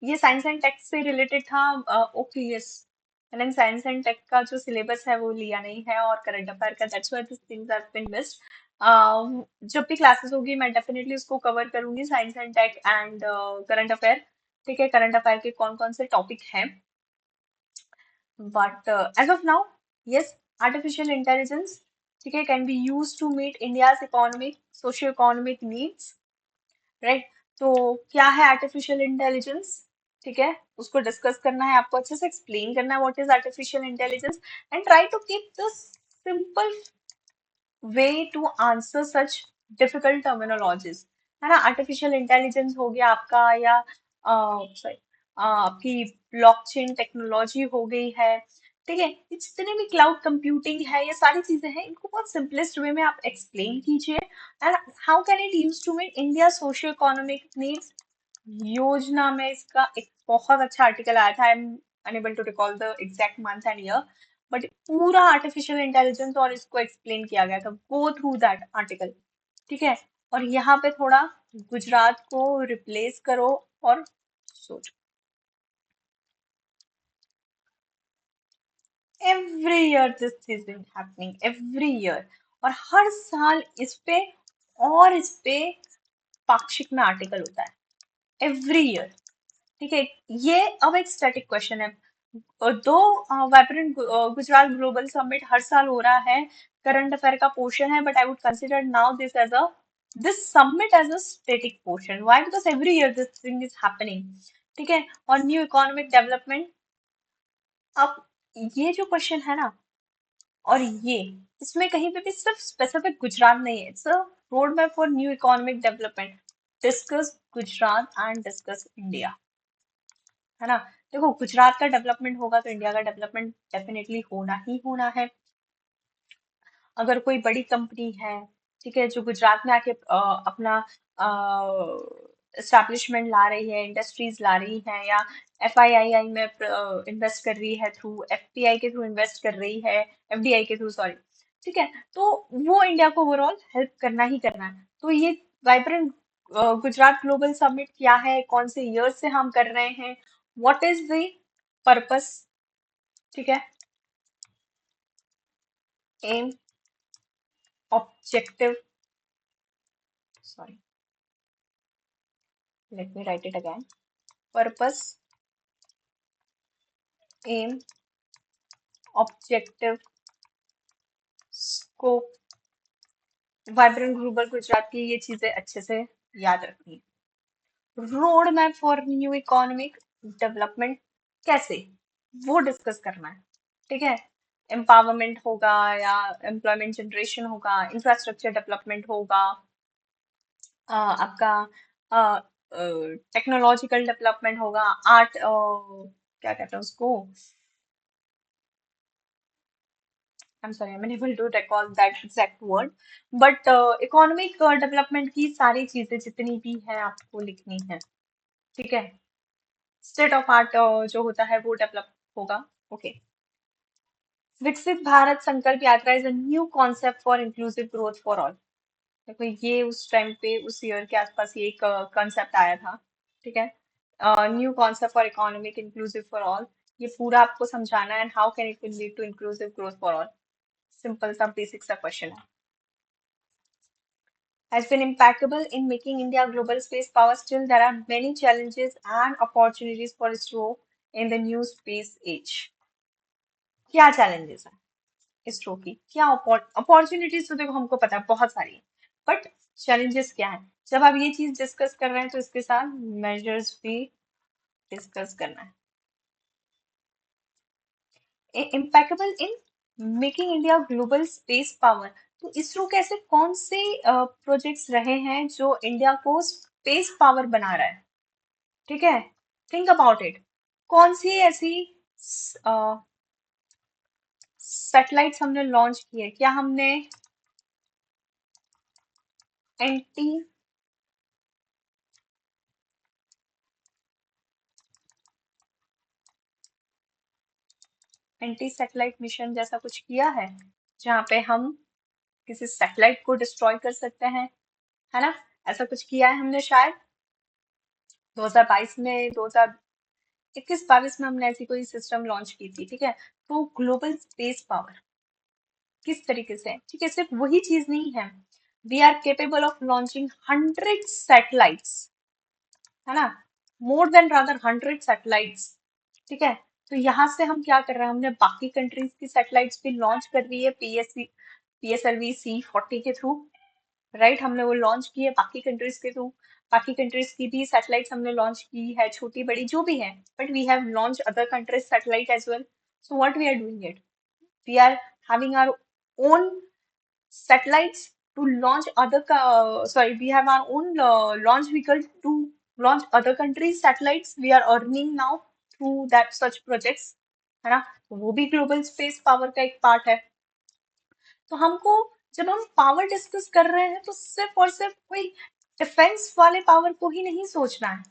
ये साइंस एंड टेक से रिलेटेड था, ओके यस, मैंने साइंस एंड टेक का जो सिलेबस है वो लिया नहीं है, और करंट अफेयर का, that's why this things have been missed. जब भी क्लासेस होगी मैं डेफिनेटली उसको कवर करूंगी, science and tech and current affair. ठीक है, करंट अफेयर के कौन कौन से टॉपिक हैं, but as of now yes, artificial intelligence, ठीक है, can be use to meet India's economic socio economic needs, right. तो क्या है आर्टिफिशियल इंटेलिजेंस, ठीक है, उसको डिस्कस करना है, आपको अच्छे से एक्सप्लेन करना है what is artificial intelligence, and try to keep this simple way to answer such difficult terminologies, है ना। आर्टिफिशियल इंटेलिजेंस हो गया आपका, या सॉरी आपकी ब्लॉकचेन टेक्नोलॉजी हो गई है, ठीक है, ये जितने भी क्लाउड कंप्यूटिंग है, ये सारी चीजें हैं, इनको बहुत सिंपलेस्ट वे में आप एक्सप्लेन कीजिए। And how can it use to meet India socio economic needs. Yojana में इसका एक बहुत अच्छा आर्टिकल आया था। I am unable to recall the exact month and year, but पूरा आर्टिफिशियल इंटेलिजेंस और इसको एक्सप्लेन किया गया था। Go through that article. ठीक है, और यहाँ पे थोड़ा गुजरात को रिप्लेस करो और सोचो। Every year this is been happening, every year. और हर साल इस पे और इस पे पाक्षिक में आर्टिकल होता है, एवरी ईयर। ठीक है, ये अब एक स्टैटिक क्वेश्चन है। दो वाइब्रेंट गुजरात ग्लोबल समिट हर साल हो रहा है, करंट अफेयर का पोर्शन है, but I would consider now this summit as a static portion. Why? Because every year this thing is happening. ठीक है, और न्यू इकोनॉमिक डेवलपमेंट। अब ये जो क्वेश्चन है ना, और ये इसमें कहीं पे भी सिर्फ स्पेसिफिक गुजरात नहीं है। It's a road map for new economic development. Discuss Gujarat and discuss India, है ना। देखो, गुजरात का डेवलपमेंट होगा तो इंडिया का डेवलपमेंट डेफिनेटली होना ही होना है। अगर कोई बड़ी कंपनी है, ठीक है, जो गुजरात में आके अपना एस्टैब्लिशमेंट ला रही है, इंडस्ट्रीज ला रही है, या एफआईआई में इन्वेस्ट कर रही है, थ्रू एफपीआई के थ्रू इन्वेस्ट कर रही है, एफडीआई के थ्रू, सॉरी। ठीक है, तो वो इंडिया को ओवरऑल हेल्प करना ही करना है। तो ये वाइब्रेंट गुजरात ग्लोबल समिट क्या है, कौन से ईयर से हम कर रहे हैं, व्हाट इज द पर्पस, ठीक है, um, objective, sorry, let me write it again. Purpose, aim, objective, scope, vibrant global Gujarat की ये चीजें अच्छे से याद रखनी है। Road map for new economic development कैसे, वो डिस्कस करना है। ठीक है, एम्पावरमेंट होगा या एम्प्लॉयमेंट जनरेशन होगा, इंफ्रास्ट्रक्चर डेवलपमेंट होगा, आपका टेक्नोलॉजिकल डेवलपमेंट होगा, आर्ट, क्या कहते हैं उसको, I'm sorry, I'm unable to recall that exact word. But economic development की सारी चीजें जितनी भी हैं आपको लिखनी है। ठीक है, स्टेट ऑफ आर्ट जो होता है वो डेवलप होगा। ओके, विकसित भारत संकल्प यात्रा is a new concept for inclusive growth for all. देखो, ये उस टाइम पे उस ईयर के आसपास ये एक कॉन्सेप्ट आया था। ठीक है, new concept for economic inclusive for all. ये पूरा आपको समझाना है, and how can it will lead to inclusive growth for all. Simple सा बेसिक सा क्वेश्चन है। Has been impeccable in making India a global space power. Still, there are many challenges and opportunities for ISRO in the new space age. क्या challenges हैं इसरो की, क्या opportunities? तो देखो, हमको पता है बहुत सारी है, बट challenges क्या है? जब आप ये चीज डिस्कस कर रहे हैं तो इसके साथ मेजर्स भी डिस्कस करना है। Impeccable in making India global space power. तो इसरो के ऐसे कौन से प्रोजेक्ट्स रहे हैं जो इंडिया को स्पेस पावर बना रहा है? ठीक है, थिंक अबाउट इट। कौन सी ऐसी सैटेलाइट्स हमने लॉन्च की है? क्या हमने एंटी एंटी सैटेलाइट मिशन जैसा कुछ किया है, जहाँ पे हम किसी सैटेलाइट को डिस्ट्रॉय कर सकते हैं, है ना? ऐसा कुछ किया है हमने शायद 2022 में, 2021-22 में हमने ऐसी कोई सिस्टम लॉन्च की थी। ठीक है, तो ग्लोबल स्पेस पावर किस तरीके से है? ठीक है, सिर्फ वही चीज नहीं है, we are capable of launching 100 satellites, है ना, मोर देन रादर 100 सैटेलाइट्स। ठीक है, तो यहाँ से हम क्या कर रहे हैं, हमने बाकी कंट्रीज की सैटेलाइट्स भी लॉन्च कर दी है, पीएसएलवी C40 के थ्रू। राइट, हमने वो लॉन्च की है बाकी कंट्रीज के थ्रू। बाकी कंट्रीज की भी सैटेलाइट्स हमने लॉन्च की है, छोटी बड़ी जो भी है, but we have launch other countries satellite as well. So what we are doing it, we are having our own satellites to launch other sorry, we have our own launch vehicle to launch other countries satellites. We are earning now through that such projects. है ना, तो वो भी global space power का एक part है। तो हमको, जब हम पावर डिस्कस कर रहे हैं, तो सिर्फ और सिर्फ कोई डिफेंस वाले पावर को ही नहीं सोचना है,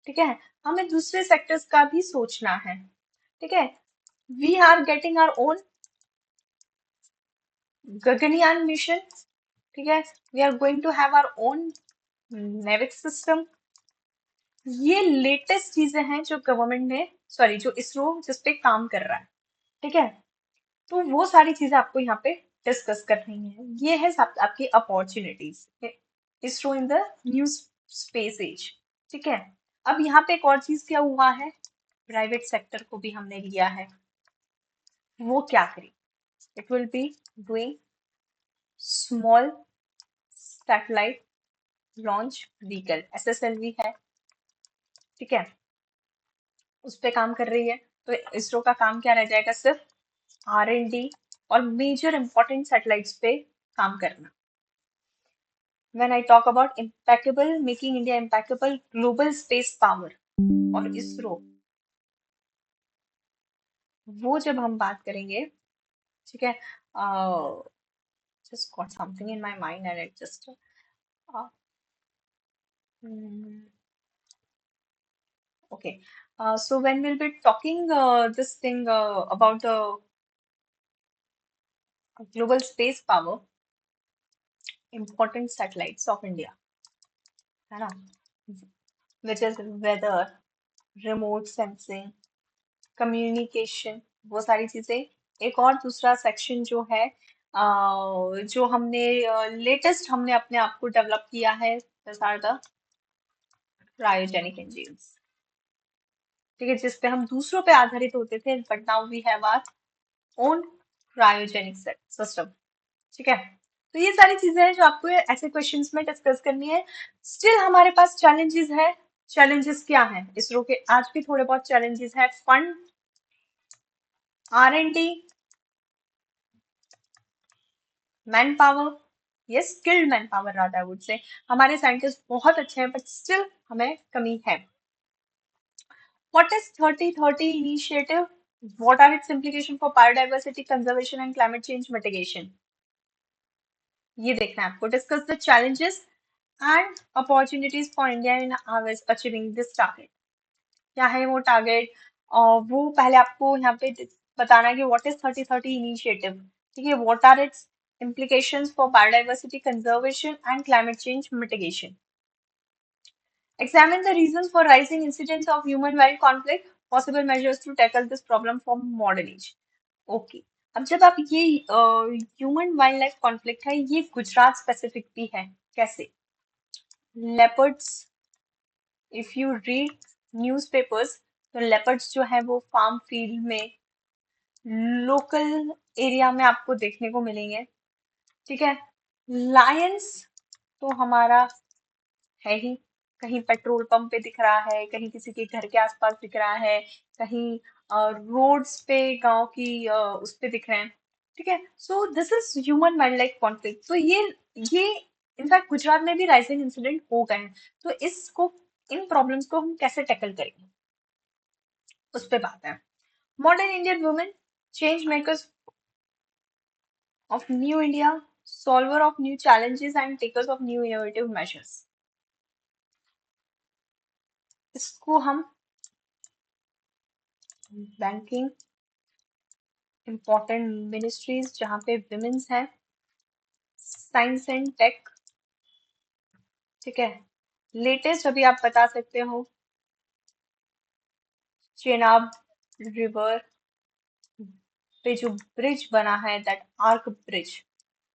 ठीक है, हमें दूसरे सेक्टर्स का भी सोचना है, ठीक है। We are getting our own Gaganyaan mission, ठीक है, we are going to have our own NavIC system. ये लेटेस्ट चीजें हैं जो गवर्नमेंट ने, सॉरी, जो इसरो जिस पे काम कर रहा है, ठीक है। तो वो सारी चीजें आपको यहाँ पे डिस्कस करनी है। ये है आपकी opportunities, ISRO in the new space age, ठीक है। अब यहाँ पे एक और चीज क्या हुआ है, प्राइवेट सेक्टर को भी हमने लिया है। वो क्या करें, it will be doing small satellite launch vehicle, SSLV है, ठीक है, उस पे काम कर रही है। तो इसरो का काम क्या रह जाएगा, सिर्फ R&D और मेजर इंपॉर्टेंट सैटेलाइट्स पे काम करना। When I talk about impeccable, making India impeccable global space power और इसरो, वो जब हम बात करेंगे, ठीक है, just got something in my mind and it just uh, mm, okay. So when we'll be talking this thing about the global space power, important satellites of India, है ना, which is weather, remote sensing, communication, वो सारी चीजें। एक और दूसरा section जो है, जो हमने लेटेस्ट हमने अपने आप को डेवलप किया है, आर द क्रायोजेनिक इंजीन्स, ठीक है, जिसपे हम दूसरों पे आधारित होते थे, but now we have our own cryogenic system, ठीक है। तो ये सारी चीजें हैं जो आपको ऐसे क्वेश्चंस में डिस्कस करनी है। स्टिल हमारे पास चैलेंजेस है। चैलेंजेस क्या हैं इसरो के, आज भी थोड़े बहुत चैलेंजेस है, फंड, R&D, मैन पावर, ये skilled man power rather I would say. हमारे साइंटिस्ट बहुत अच्छे हैं, बट स्टिल हमें कमी है। What is 30-30 initiative, what are its implication for biodiversity conservation and climate change mitigation, ये देखना है आपको। Discuss the challenges and opportunities for India in achieving this target, क्या है वो टारगेट, और वो पहले आपको यहाँ पे बताना है कि व्हाट इज 30-30 इनिशिएटिव, ठीक है, what are its implications for biodiversity conservation and climate change mitigation. Examine the reasons for rising incidence of human-wild conflict, possible measures to tackle this problem from modern age. Okay. अब जब आप ये human wild life conflict है, ये Gujarat specific भी है। कैसे, leopards, if you read newspapers, तो लेपर्ड्स जो है वो फार्म फील्ड में, लोकल एरिया में आपको देखने को मिलेंगे, ठीक है। लायंस तो हमारा है ही, कहीं पेट्रोल पंप पे दिख रहा है, कहीं किसी के घर के आसपास दिख रहा है, कहीं रोड्स पे गांव की उस पे दिख रहे हैं, ठीक है। So this is human wild life conflict. तो ये इनफैक्ट गुजरात में भी राइजिंग इंसिडेंट हो गए हैं। तो इसको, इन प्रॉब्लम्स को हम कैसे टैकल करेंगे, उस पे बात है। Modern Indian women, change makers of new India, solver of new challenges and takers of new innovative measures, इसको हम बैंकिंग, इम्पोर्टेंट मिनिस्ट्रीज जहाँ पे विमेन्स हैं, साइंस एंड टेक, ठीक है। लेटेस्ट अभी आप बता सकते हो, चेनाब रिवर पे जो ब्रिज बना है, दैट आर्क ब्रिज,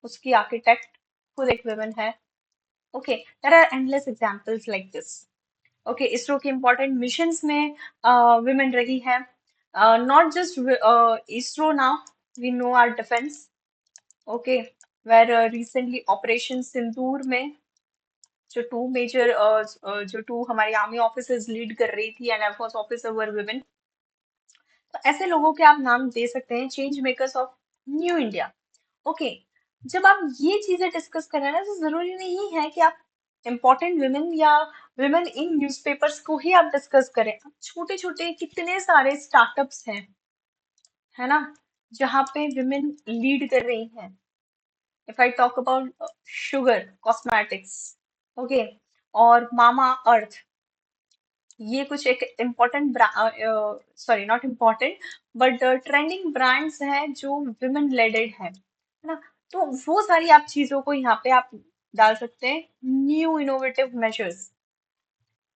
उसकी आर्किटेक्ट खुद एक विमेन है। Okay, there are endless examples like this. Okay, ISRO के इम्पोर्टेंट मिशंस में विमेन रही है। Not just ISRO, now we know our defence, okay, where recently operation Sindoor में जो टू हमारी आर्मी ऑफिसर्स लीड कर रही थी, and air force officer were women. तो ऐसे लोगों के आप नाम दे सकते हैं, change makers of new India. Okay, जब आप ये चीजें डिस्कस कर रहे हैं ना, तो जरूरी नहीं है कि आप इम्पोर्टेंट वुमेन या वुमेन इन न्यूज़पेपर्स को ही आप डिस्कस करें। अब छोटे छोटे कितने सारे स्टार्टअप्स हैं, है ना, जहाँ पे विमेन लीड कर रही हैं. If I talk about sugar cosmetics, okay, और मामा अर्थ, ये कुछ एक important, sorry not important, but trending brands हैं जो विमेन लेडेड है ना. तो वो सारी आप चीजों को यहाँ पे आप डाल सकते हैं. न्यू इनोवेटिव मेजर्स,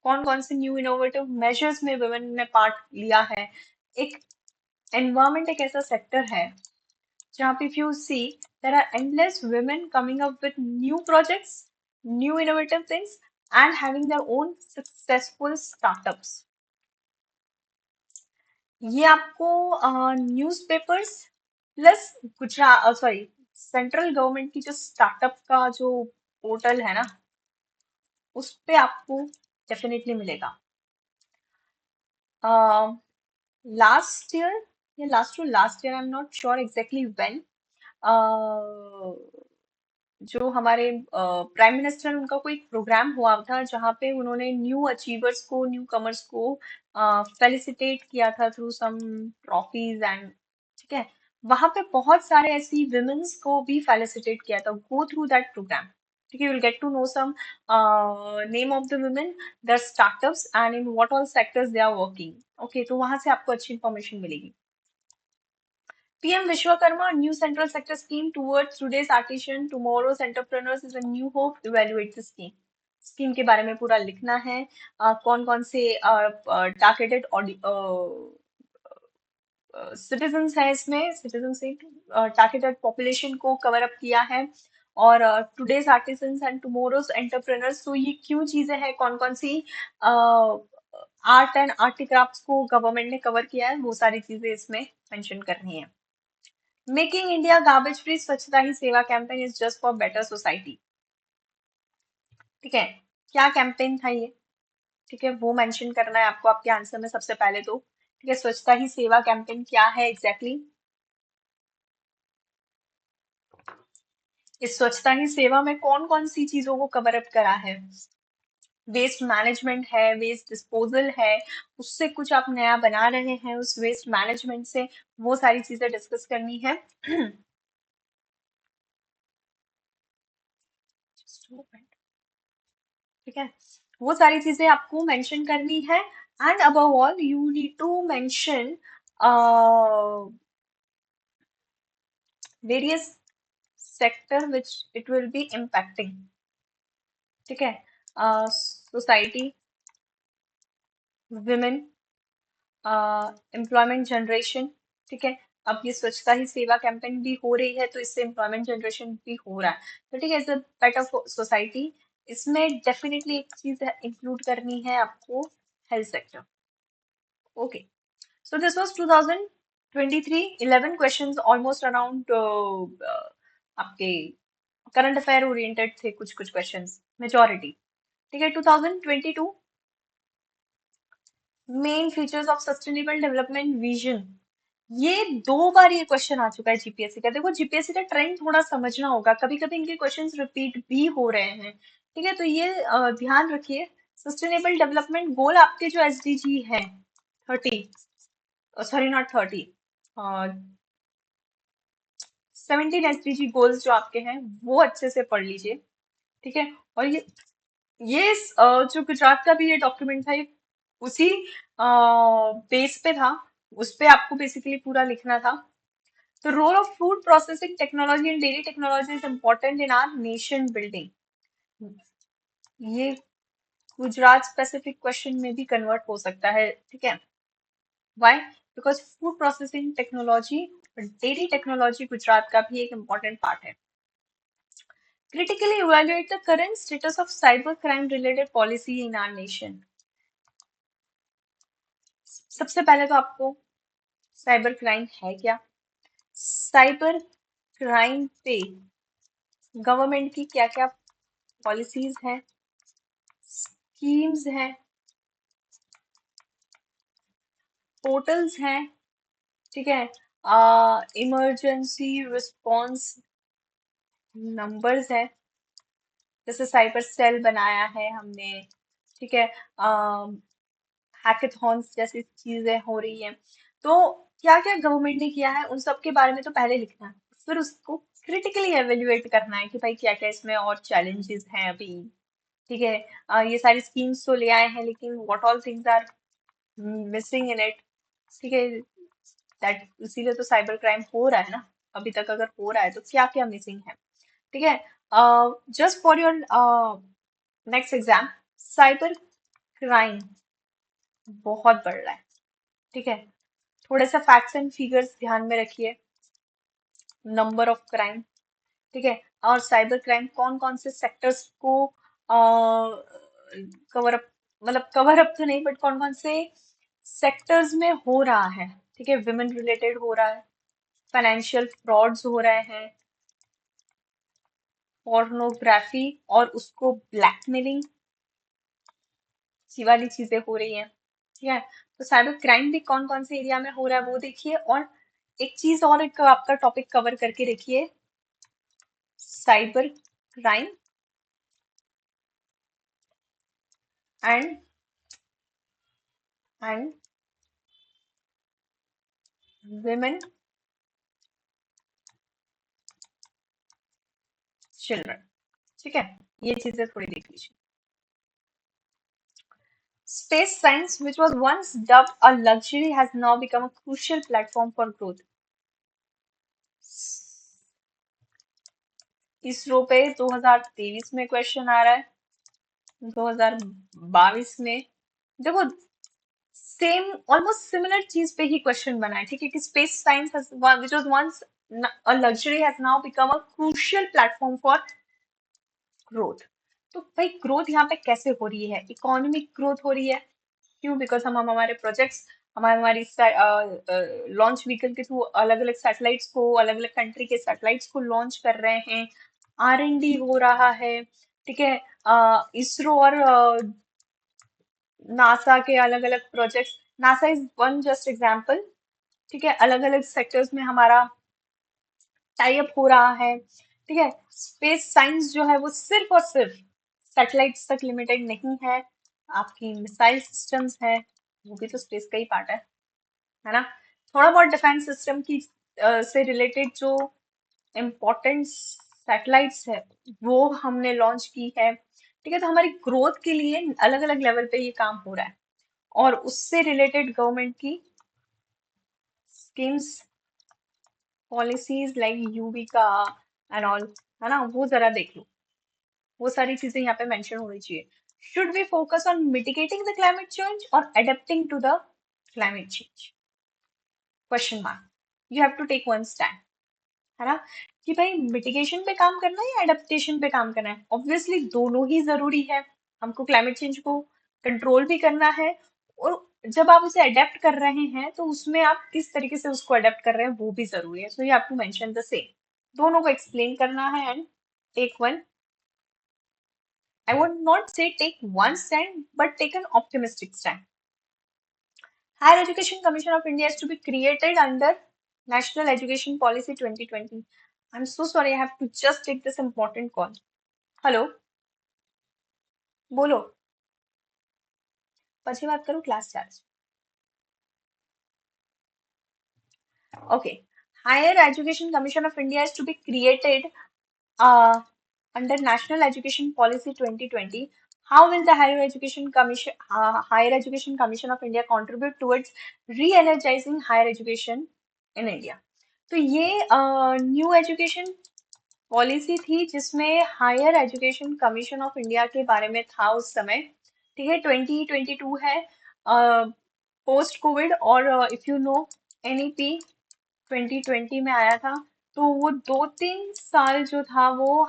कौन कौन से न्यू इनोवेटिव मेजर्स में वुमेन ने पार्ट लिया है. एक एनवायरमेंट एक ऐसा सेक्टर है जहाँ पे, if you see, there are endless women coming up with new projects, new innovative things, and having their own successful startups. ये आपको newspapers plus Gujarat, sorry, central government की जो स्टार्टअप का जो पोर्टल है ना, उस पे आपको डेफिनेटली मिलेगा. लास्ट ईयर या last year, I am not sure exactly when, जो हमारे प्राइम मिनिस्टर, उनका कोई प्रोग्राम हुआ था जहाँ पे उन्होंने न्यू अचीवर्स को, न्यू कमर्स को फेलिसिटेट किया था थ्रू सम ट्रॉफीज एंड, ठीक है, वहां पे बहुत सारे ऐसी विमेन्स को भी फेलिसिटेट किया था. गो थ्रू दैट प्रोग्राम, ठीक है, you will get to know some name of the women, their startups and in what all sectors they are working. Okay, तो वहां से आपको अच्छी इंफॉर्मेशन मिलेगी. PM Vishwakarma, new central sector scheme towards today's artisan, tomorrow's entrepreneurs is a new hope. Evaluate the scheme. Scheme के बारे में पूरा लिखना है. कौन कौन से टारगेटेड सिटीजन्स हैं इसमें, सिटीजन से टारगेटेड पॉपुलेशन को कवर अप किया है. और today's artisans and tomorrow's entrepreneurs, तो ये क्यों चीजें हैं, कौन कौन सी आर्ट एंड आर्ट क्राफ्ट्स को गवर्नमेंट ने कवर किया है, वो सारी चीजें इसमें मेंशन करनी है. मेकिंग इंडिया गार्बेज फ्री स्वच्छता ही सेवा campaign is just for better society. ठीक है, क्या कैंपेन था ये, ठीक है, वो मेंशन करना है आपको आपके आंसर में सबसे पहले तो. ठीक है, स्वच्छता ही सेवा कैंपेन क्या है एग्जैक्टली exactly? इस स्वच्छता ही सेवा में कौन कौन सी चीजों को कवर अप करा है. वेस्ट मैनेजमेंट है, वेस्ट डिस्पोजल है, उससे कुछ आप नया बना रहे हैं उस वेस्ट मैनेजमेंट से, वो सारी चीजें डिस्कस करनी है. ठीक है, वो सारी चीजें आपको मेंशन करनी है. And above all you need to mention various sector which it will be impacting. ठीक है, सोसाइटी, विमेन, एम्प्लॉयमेंट जनरेशन. ठीक है, अब ये स्वच्छता ही सेवा कैंपेन भी हो रही है तो इससे एम्प्लॉयमेंट जनरेशन भी हो रहा है. तो ठीक है, इज अ बेटर सोसाइटी. इसमें डेफिनेटली एक चीज इंक्लूड करनी है आपको, health sector. Okay, so this was 2023, 11 questions almost around आपके करंट अफेयर ओरिएंटेड थे कुछ कुछ क्वेश्चंस, मेजॉरिटी. ठीक है, 2022 main features of sustainable development vision, ये 2 बार ये क्वेश्चन आ चुका है जीपीएससी का. देखो, जीपीएससी का ट्रेंड थोड़ा समझना होगा, कभी कभी इनके क्वेश्चंस रिपीट भी हो रहे हैं. ठीक है, तो ये ध्यान रखिए. सस्टेनेबल डेवलपमेंट गोल आपके जो एसडीजी है 30, सॉरी नॉट 30, 17 एसडीजी गोल्स जो आपके हैं वो अच्छे से पढ़ लीजिए. ठीक है, और ये जो गुजरात का भी ये डॉक्यूमेंट था, ये उसी बेस पे था, उस पे आपको बेसिकली पूरा लिखना था. तो role of food processing technology and dairy technology is important in our nation building. ये गुजरात स्पेसिफिक क्वेश्चन में भी कन्वर्ट हो सकता है. ठीक है, why, because food processing technology और डेयरी टेक्नोलॉजी गुजरात का भी एक इम्पोर्टेंट पार्ट है. Critically evaluate the current status of cyber crime related policy in our nation. सबसे पहले तो आपको साइबर क्राइम है क्या, साइबर क्राइम पे गवर्नमेंट की क्या क्या पॉलिसीज हैं, स्कीम्स हैं, पोर्टल्स हैं. ठीक है, इमरजेंसी रिस्पॉन्स नंबर्स है, जैसे साइबर सेल बनाया है हमने. ठीक है, हैकेथॉन्स जैसी चीजें हो रही हैं. तो क्या क्या गवर्नमेंट ने किया है उन सब के बारे में तो पहले लिखना है, फिर उसको क्रिटिकली एवेल्युएट करना है कि भाई क्या क्या इसमें और चैलेंजेस हैं अभी। ठीक है, ये सारी स्कीम्स तो ले आए हैं लेकिन what all things are missing in it. ठीक है, दैट इसीलिए तो साइबर क्राइम हो रहा है ना, अभी तक अगर हो रहा है तो क्या क्या मिसिंग है। ठीक है, just for your next exam, cyber crime बहुत बढ़ रहा है। ठीक है, थोड़े से फैक्ट्स एंड फिगर्स ध्यान में रखिए। नंबर ऑफ क्राइम, ठीक है, और साइबर क्राइम कौन कौन से सेक्टर्स को कवर अप, मतलब कवर अप तो नहीं बट कौन कौन से सेक्टर्स में हो रहा है। ठीक है, विमेन रिलेटेड हो रहा है, फाइनेंशियल फ्रॉड्स हो रहे हैं, पोर्नोग्राफी और उसको ब्लैकमेलिंग वाली चीजें हो रही हैं। ठीक है, तो साइबर क्राइम भी कौन कौन से एरिया में हो रहा है वो देखिए, और एक चीज और एक आपका टॉपिक कवर करके देखिए, cyber crime and and women children. ठीक है, ये चीजें थोड़ी देख लीजिए। Space science, which was once dubbed a luxury, has now become a crucial platform for growth. ISRO पे 2023 में क्वेश्चन आ रहा है, 2022 में। देखो, सेम ऑलमोस्ट सिमिलर चीज पे ही क्वेश्चन बना है। ठीक है, कि space science which was once a luxury has now become a crucial platform for growth. तो भाई ग्रोथ यहाँ पे कैसे हो रही है, इकोनॉमिक ग्रोथ हो रही है। क्यों? बिकॉज हम हमारे प्रोजेक्ट्स, हमारी लॉन्च व्हीकल के थ्रू अलग अलग सैटेलाइट्स को, अलग अलग कंट्री के सैटेलाइट्स को लॉन्च कर रहे हैं, R&D हो रहा है। ठीक है, इसरो और नासा के अलग अलग projects, NASA is one just example. ठीक है, अलग अलग सेक्टर्स में हमारा टाई अप हो रहा है। ठीक है, स्पेस साइंस जो है वो सिर्फ और सिर्फ सैटेलाइट्स तक लिमिटेड नहीं है, आपकी मिसाइल सिस्टम्स है, वो भी तो स्पेस का ही पार्ट है ना। थोड़ा बहुत डिफेंस सिस्टम की से रिलेटेड जो इम्पोर्टेंट सैटेलाइट्स है वो हमने लॉन्च की है। ठीक है, तो हमारी ग्रोथ के लिए अलग अलग लेवल पे ये काम हो रहा है, और उससे रिलेटेड गवर्नमेंट की स्कीम्स, पॉलिसीज लाइक यूबी का एंड ऑल, है ना, वो जरा देख लो। वो सारी चीजें यहाँ पे मेंशन होनी चाहिए। Should we focus on mitigating the climate change और adapting to the climate change, question mark. You have to take one stand, है ना, कि भाई मिटिगेशन पे काम करना है या एडेप्टेशन पे काम करना है। ऑब्वियसली दोनों ही जरूरी है, हमको क्लाइमेट चेंज को कंट्रोल भी करना है, और जब आप उसे अडेप्ट कर रहे हैं तो उसमें आप किस तरीके से उसको अडेप्ट कर रहे हैं वो भी जरूरी है। So you have to mention the same, दोनों को एक्सप्लेन करना है and take one, I would not say take one stand, but take an optimistic stand. Higher Education Commission of India is to be created under National Education Policy 2020. I'm so sorry, I have to just take this important call. Hello, बोलो, પછી વાત करूँ, class charge. Okay. Higher Education Commission of India is to be created uh, under National Education Policy 2020. How will the Higher Education Commission of India contribute towards re-energizing higher education in India? तो ये new education policy थी जिसमें higher education commission of India के बारे में था उस समय। ठीक है, 2022 है, पोस्ट कोविड, और इफ यू नो एनईपी 2020 में आया था। तो वो 2-3 साल जो था वो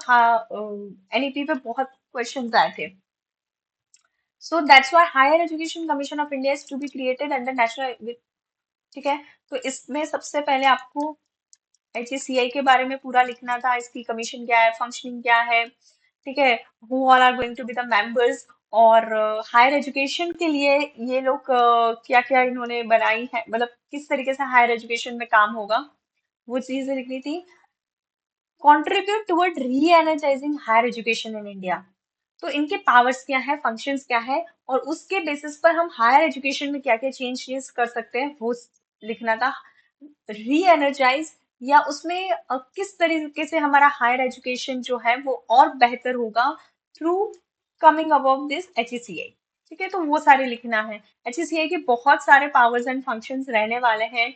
एनईपी पे बहुत क्वेश्चंस आए थे। So that's why higher education commission of India is to be created under national. ठीक है, तो इसमें सबसे पहले आपको HACI के बारे में पूरा लिखना था, इसकी कमीशन क्या है, फंक्शनिंग क्या है। ठीक है, who all are going to be the members, और हायर एजुकेशन के लिए ये लोग क्या क्या इन्होंने बनाई है, मतलब किस तरीके से हायर एजुकेशन में काम होगा, वो चीजें लिखनी थी। Contribute toward re energising higher education in India, तो इनके पावर्स क्या है, फंक्शंस क्या है, और उसके बेसिस पर हम हायर एजुकेशन में क्या क्या चेंजेस कर सकते हैं वो लिखना था। री एनर्जाइज, या उसमें किस तरीके से हमारा हायर एजुकेशन जो है वो और बेहतर होगा through coming above this HECI। ठीक है, तो वो सारे लिखना है। HECI के बहुत सारे पावर्स एंड फंक्शंस रहने वाले हैं।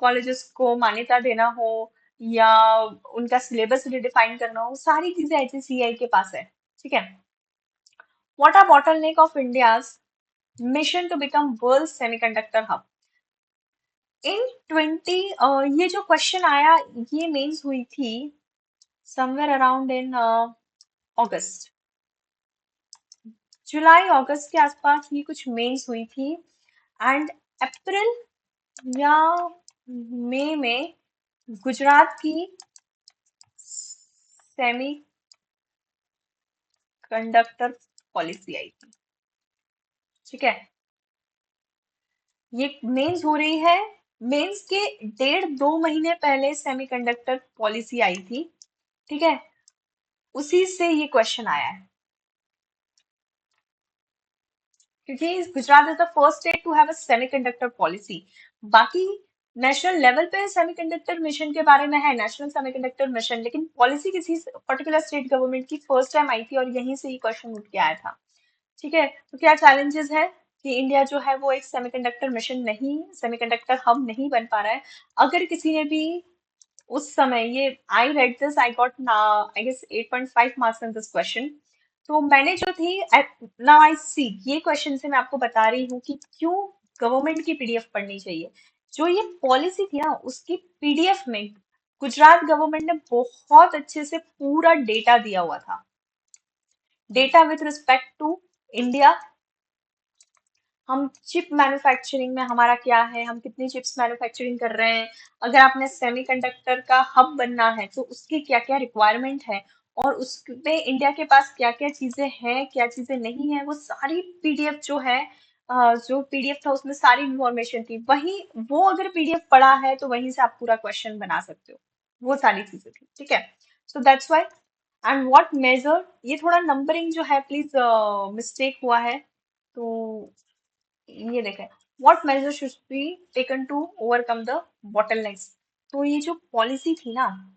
कॉलेजेस को मान्यता देना हो या उनका सिलेबस रिडिफाइन करना हो, सारी चीजें HECI के पास है। ठीक है। What are bottleneck of India's mission to become world semiconductor hub in 20। ये जो क्वेश्चन आया, ये मेंस हुई थी समवेयर अराउंड इन अगस्त, जुलाई अगस्त के आसपास ये कुछ मेंस हुई थी। एंड अप्रैल या मई में गुजरात की सेमी कंडक्टर पॉलिसी आई थी। ठीक है, ये मेंस हो रही है। मेंस के 1.5-2 महीने पहले सेमीकंडक्टर पॉलिसी आई थी। ठीक है, उसी से ये क्वेश्चन आया है, क्योंकि Gujarat is the first state to have a semiconductor policy. बाकी नेशनल लेवल पे सेमीकंडक्टर मिशन के बारे में है, नेशनल सेमीकंडक्टर मिशन, लेकिन पॉलिसी किसी पर्टिकुलर स्टेट गवर्नमेंट की फर्स्ट टाइम आई थी और यहीं से ये क्वेश्चन उठ के आया था। ठीक है, तो क्या चैलेंजेस है कि इंडिया जो है वो एक सेमीकंडक्टर मिशन नहीं, सेमीकंडक्टर हब नहीं बन पा रहा है। अगर किसी ने भी उस समय ये, I read this, I got I guess 8.5 marks in this question. तो मैंने जो थी, नाउ आई सी, ये क्वेश्चन से मैं आपको बता रही हूँ कि क्यों गवर्नमेंट की पीडीएफ पढ़नी चाहिए। जो ये पॉलिसी थी ना, उसकी पीडीएफ में गुजरात गवर्नमेंट ने बहुत अच्छे से पूरा डेटा दिया हुआ था। Data with respect to India, हम चिप मैन्युफैक्चरिंग में हमारा क्या है, हम कितनी चिप्स मैन्युफैक्चरिंग कर रहे हैं, अगर आपने सेमीकंडक्टर का हब बनना है तो उसकी क्या क्या रिक्वायरमेंट है, और उसमें इंडिया के पास क्या क्या चीजें हैं, क्या चीजें नहीं है, वो सारी पीडीएफ जो है, जो पीडीएफ था उसमें सारी इंफॉर्मेशन थी। वही, वो अगर पीडीएफ पढ़ा है तो वहीं से आप पूरा क्वेश्चन बना सकते हो, वो सारी चीजें थी। ठीक है, so that's why. And what measure, ये थोड़ा नंबरिंग जो है प्लीज मिस्टेक हुआ है, तो ये देखें, what measure should be taken to overcome the bottlenecks. तो ये जो पॉलिसी थी ना,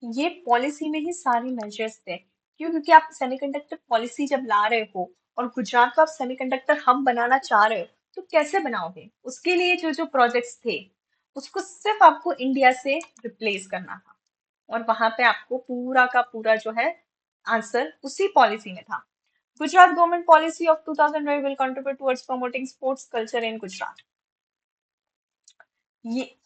ये पॉलिसी में ही सारे मेजर्स थे। क्यों? क्योंकि आप सेमीकंडक्टर पॉलिसी जब ला रहे हो और गुजरात को आप सेमीकंडक्टर हब बनाना चाह रहे हो, तो कैसे बनाओगे? उसके लिए जो जो प्रोजेक्ट्स थे, उसको सिर्फ आपको इंडिया से रिप्लेस करना था, और वहां पे आपको पूरा का पूरा जो है आंसर उसी पॉलिसी में था। Gujarat government policy of 2012 will contribute towards promoting sports culture in Gujarat. ये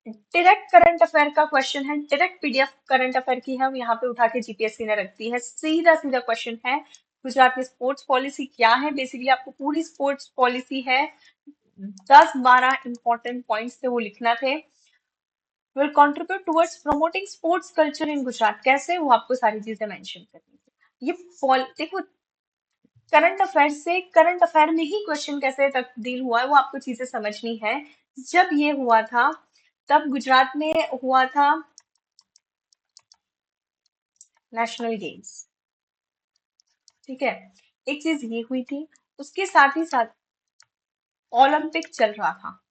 डायरेक्ट करंट अफेयर का क्वेश्चन है, डायरेक्ट पीडीएफ करंट अफेयर की है, यहाँ पे उठा के जीपीएससी ने रख दी है। सीधा सीधा क्वेश्चन है, गुजरात की स्पोर्ट्स पॉलिसी क्या है। बेसिकली आपको पूरी स्पोर्ट्स पॉलिसी है, 10-12 इंपॉर्टेंट पॉइंट्स थे, वो लिखना थे। Will contribute towards promoting sports culture in Gujarat, कैसे, वो आपको सारी चीजें मेंशन करनी थी। ये देखो, करंट अफेयर से करंट अफेयर में ही क्वेश्चन कैसे तब्दील हुआ है वो आपको चीजें समझनी है। जब ये हुआ था, तब गुजरात में हुआ था नेशनल गेम्स। ठीक है, एक चीज ये हुई थी, उसके साथ ही साथ ओलंपिक चल रहा था।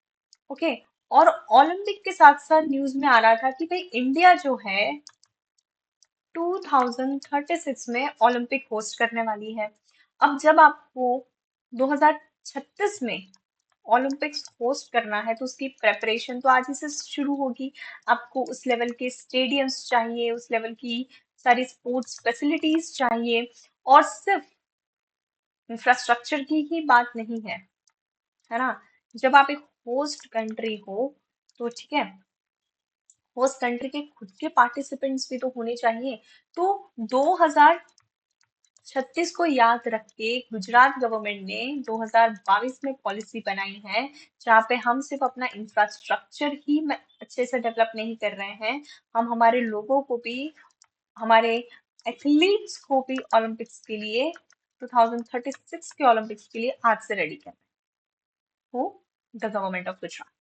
ओके, और ओलंपिक के साथ साथ न्यूज में आ रहा था कि भाई इंडिया जो है 2036 में ओलंपिक होस्ट करने वाली है। अब जब आपको 2036 में ओलंपिक्स होस्ट करना है तो उसकी प्रेपरेशन तो आज ही से शुरू होगी। आपको उस लेवल के स्टेडियम्स चाहिए, उस लेवल की सारी स्पोर्ट्स फैसिलिटीज चाहिए, और सिर्फ इंफ्रास्ट्रक्चर की ही बात नहीं है ना। जब आप एक होस्ट कंट्री हो, तो ठीक है, होस्ट कंट्री के खुद के पार्टिसिपेंट्स भी तो होने चाहिए। तो 2036 को याद रख के गुजरात गवर्नमेंट ने 2022 में पॉलिसी बनाई है, जहाँ पे हम सिर्फ अपना इंफ्रास्ट्रक्चर ही अच्छे से डेवलप नहीं कर रहे हैं, हम हमारे लोगों को भी, हमारे एथलीट्स को भी ओलंपिक्स के लिए, 2036 के ओलंपिक्स के लिए आज से रेडी कर रहे हैं। हो the government of Gujarat.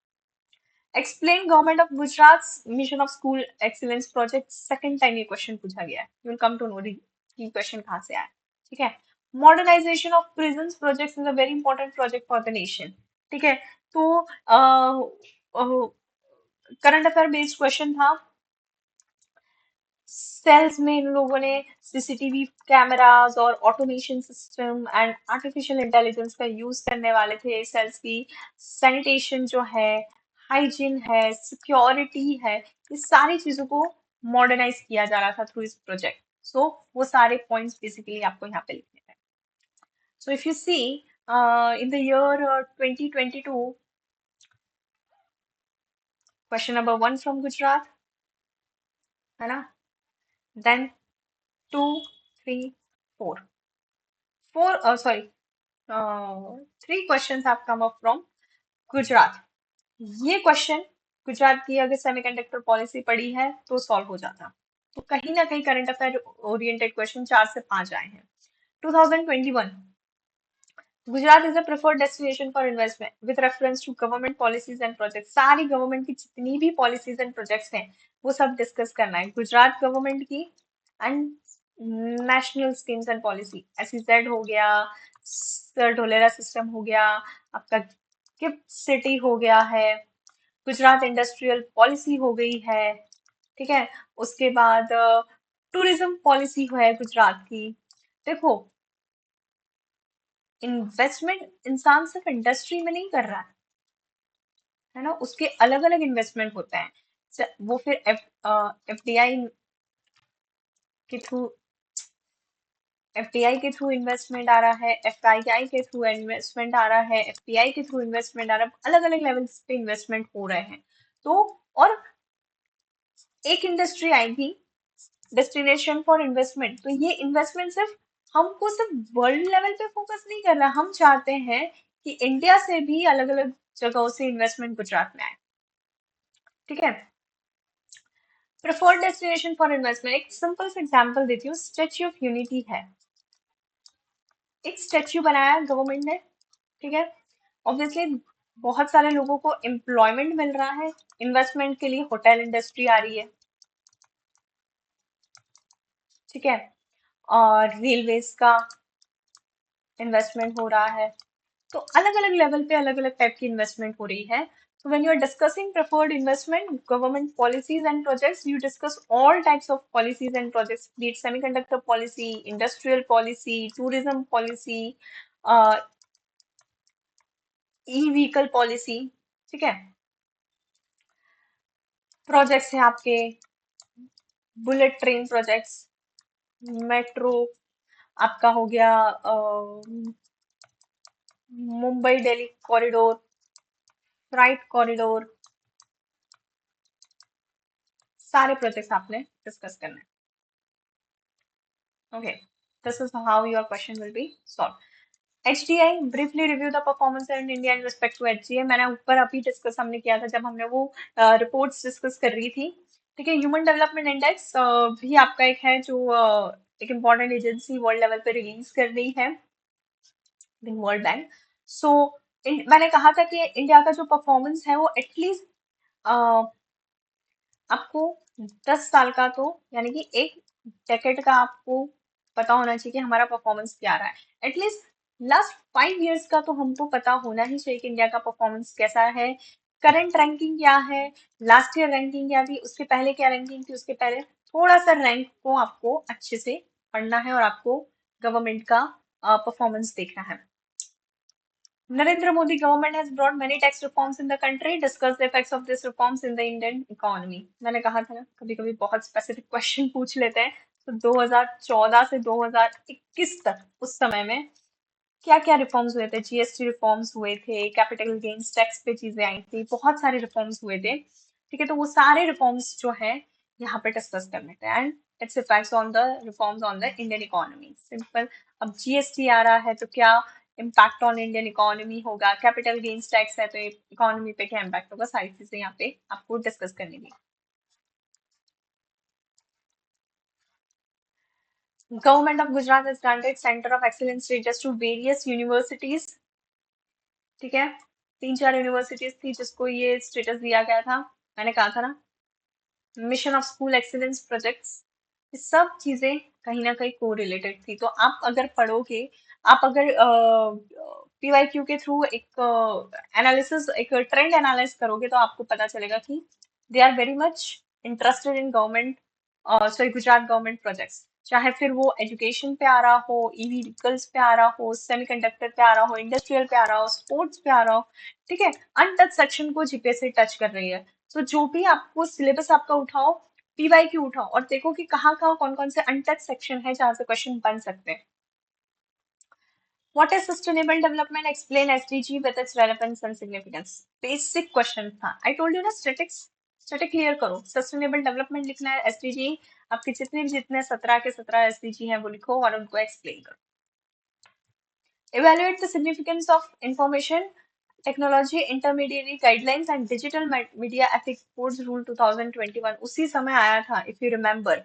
Explain government of Gujarat mission of school excellence project, second time ये क्वेश्चन पूछा गया है। You will come to know कि क्वेश्चन कहाँ से आया। ठीक है, modernisation of prisons project is a very important project for the nation. ठीक है, तो करंट अफेयर बेस्ड क्वेश्चन था। सेल्स में इन लोगों ने सीसीटीवी कैमरास और automation system and artificial intelligence का यूज करने वाले थे। सेल्स की सैनिटेशन जो है, हाइजीन है, सिक्योरिटी है, इस सारी चीजों को मॉडर्नाइज किया जा रहा था थ्रू इस प्रोजेक्ट। सो वो सारे पॉइंट्स बेसिकली आपको यहाँ पे लिखने हैं। So if you see in the year 2022, question number 1 from Gujarat, है ना, then 2, 3, 4, sorry, 3 question have come up from Gujarat. ये क्वेश्चन गुजरात की अगर सेमीकंडक्टर पॉलिसी पढ़ी है तो सॉल्व हो जाता। तो कहीं ना कहीं करंट अफेयर ओरिएंटेड क्वेश्चन 4 से 5 आए हैं। 2021, Gujarat is a preferred destination for investment with reference to government policies and project. सारी गवर्नमेंट की जितनी भी पॉलिसीज एंड प्रोजेक्ट्स हैं वो सब डिस्कस करना है गुजरात गवर्नमेंट की। And national schemes and policy, SEZ हो गया, सर ढोलेरा सिस्टम हो गया, आपका गिफ्ट सिटी हो गया है, गुजरात इंडस्ट्रियल पॉलिसी हो गई है, ठीक है। उसके बाद टूरिज्म पॉलिसी है गुजरात की। देखो, इन्वेस्टमेंट इंसान सिर्फ इंडस्ट्री में नहीं कर रहा है ना, उसके अलग अलग इन्वेस्टमेंट होते हैं। वो फिर FDI के थ्रू FDI के थ्रू इन्वेस्टमेंट आ रहा है, FII के थ्रू इन्वेस्टमेंट आ रहा है, FPI के थ्रू इन्वेस्टमेंट आ रहा है, अलग अलग लेवल्स पे इन्वेस्टमेंट हो रहे हैं। तो और एक इंडस्ट्री आएगी डेस्टिनेशन फॉर इन्वेस्टमेंट, तो ये इन्वेस्टमेंट सिर्फ हमको सिर्फ वर्ल्ड लेवल पे फोकस नहीं करना, हम चाहते हैं कि इंडिया से भी अलग अलग जगहों से इन्वेस्टमेंट गुजरात में आए, ठीक है। प्रेफर्ड डेस्टिनेशन फॉर इन्वेस्टमेंट, एक सिंपल सा एग्जांपल देती हूँ, स्टेच्यू ऑफ यूनिटी है। एक स्टेच्यू बनाया गवर्नमेंट ने, ठीक है। ऑब्वियसली बहुत सारे लोगों को एम्प्लॉयमेंट मिल रहा है, इन्वेस्टमेंट के लिए होटल इंडस्ट्री आ रही है, ठीक है, और रेलवेज का इन्वेस्टमेंट हो रहा है। तो अलग अलग लेवल पे अलग अलग टाइप की इन्वेस्टमेंट हो रही है। So when you are discussing preferred investment, government policies and projects, you discuss all types of policies and projects, be it semiconductor policy, industrial policy, tourism policy, e-vehicle policy, ठीक है। Projects हैं आपके bullet train projects, metro, आपका हो गया Mumbai Delhi corridor, freight corridor, सारे projects आपने discuss करना है। Okay, this is how your question will be solve. HDI, briefly review the performance in India in respect to HDI। मैंने ऊपर अभी डिस्कस हमने किया था जब हमने वो रिपोर्ट्स डिस्कस कर रही थी, ठीक है। ह्यूमन डेवलपमेंट इंडेक्स भी आपका एक है जो एक इम्पॉर्टेंट एजेंसी वर्ल्ड लेवल पे रिलीज कर रही है, वर्ल्ड बैंक। सो मैंने कहा था कि इंडिया का जो परफॉर्मेंस है वो एटलीस्ट आपको 10 साल का, तो यानी कि एक डेकेड का आपको पता होना चाहिए कि हमारा परफॉर्मेंस क्या रहा है। एटलीस्ट लास्ट 5 इयर्स का तो हमको पता होना ही चाहिए कि इंडिया का परफॉर्मेंस कैसा है, करंट रैंकिंग क्या है, लास्ट ईयर रैंकिंग क्या थी, उसके पहले क्या रैंकिंग थी, उसके पहले थोड़ा सा रैंक को आपको अच्छे से पढ़ना है और आपको गवर्नमेंट का परफॉर्मेंस देखना है। Narendra Modi government has brought many tax reforms in the country. Discuss the effects of these reforms in the Indian economy। मैंने कहा था ना कभी कभी बहुत स्पेसिफिक क्वेश्चन पूछ लेते हैं। तो 2014 से 2021 तक उस समय में क्या क्या रिफॉर्म्स हुए थे, GST रिफॉर्म्स हुए थे, कैपिटल गेन्स टैक्स पे चीजें आई थी, बहुत सारे रिफॉर्म्स हुए थे, ठीक है। तो वो सारे रिफॉर्म्स जो है यहाँ पे डिस्कस करने थे and it's effects on the reforms on the Indian economy. Simple, अब GST आ रहा है तो क्या इम्पैक्ट ऑन इंडियन इकोनॉमी होगा, कैपिटल गेन्स टैक्स है तो इकोनॉमी पे क्या इम्पैक्ट होगा, सारी चीजें यहाँ पे आपको डिस्कस करनी थी। Government of Gujarat has granted centre of excellence status to various universities, ठीक है। 3-4 यूनिवर्सिटीज थी जिसको ये स्टेटस दिया गया था। मैंने कहा था ना, mission of school excellence projects, ये सब चीजें कहीं ना कहीं को रिलेटेड थी। तो आप अगर पढ़ोगे, आप अगर पीवाईक्यू के थ्रू एक एनालिसिस, एक ट्रेंड एनालाइज करोगे तो आपको पता चलेगा कि they are very much interested in government, sorry Gujarat government projects, चाहे फिर वो एजुकेशन पे आ रहा हो, ईवी व्हीकल्स पे आ रहा हो, सेमीकंडक्टर पे आ रहा हो, इंडस्ट्रियल पे आ रहा हो, स्पोर्ट्स पे आ रहा हो। ठीक है, अनटच सेक्शन को जीपीएससी टच कर रही है। तो जो भी आपको सिलेबस आपका उठाओ, पीवाईक्यू उठाओ और देखो कि कहाँ कहाँ कौन कौन से अनटच सेक्शन है जहाँ से क्वेश्चन बन सकते हैं। What is sustainable development? Explain SDG with its relevance and significance. Basic question था। I told you ना statics, static clear करो। Sustainable development लिखना है, SDG आपके जितने 17 के 17 SDG हैं वो लिखो और उनको explain करो। Evaluate the significance of information technology intermediary guidelines and digital media ethics boards rule 2021 उसी समय आया था, if you remember।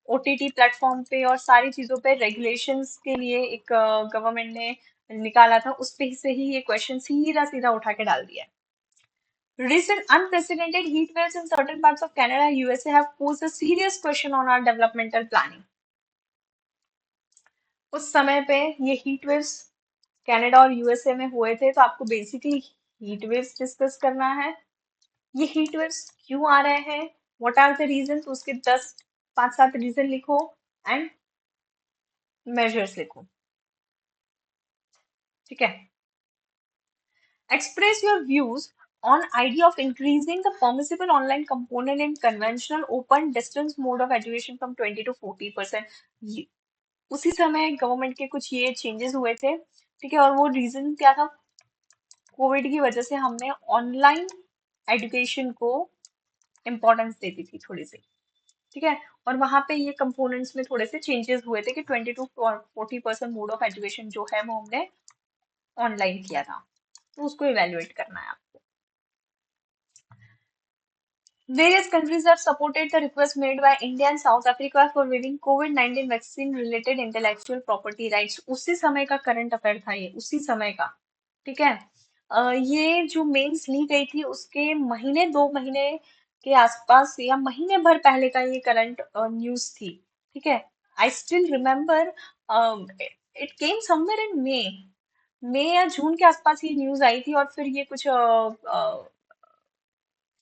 OTT platform पे और सारी चीजों पे रेगुलेशंस के लिए एक गवर्नमेंट ने निकाला था, उस पे से ही ये क्वेश्चन सीधा सीधा उठा के डाल दिया है। Recent unprecedented heat waves in certain parts of Canada and USA have posed a serious question on our developmental planning. उस समय पे ये हीट वेव्स कनाडा और यूएसए में हुए थे, तो आपको बेसिकली हीट वेव्स डिस्कस करना है। ये हीट वेव्स क्यों आ रहे हैं, व्हाट आर द रीजन, उसके 5-7 रीजन लिखो एंड मेजर्स लिखो। ठीक है, express your views on idea of increasing the permissible online component in conventional open distance mode of education from 20 to 40%। उसी समय गवर्नमेंट के कुछ ये चेंजेस हुए थे। ठीक है, और वो रीजन क्या था, कोविड की वजह से हमने ऑनलाइन एजुकेशन को इम्पोर्टेंस देती थी थोड़ी सी। ठीक है, और वहां पे ये कंपोनेंट्स में थोड़े से चेंजेस हुए थे कि 20 to 40% मोड ऑफ एजुकेशन जो है वो हमने ऑनलाइन किया था, तो उसको इवेल्युएट करना है आपको। Various countries have supported the request made by India and South Africa for waiving COVID-19 vaccine related intellectual property rights। उसी समय का करंट अफेयर था ये, उसी समय का। ठीक है, ये जो मेंस ली गई थी उसके महीने 2 महीने के आसपास या महीने भर पहले का ये करंट न्यूज थी। ठीक है, I still remember, it came somewhere in May या जून के आसपास ये न्यूज आई थी, और फिर ये कुछ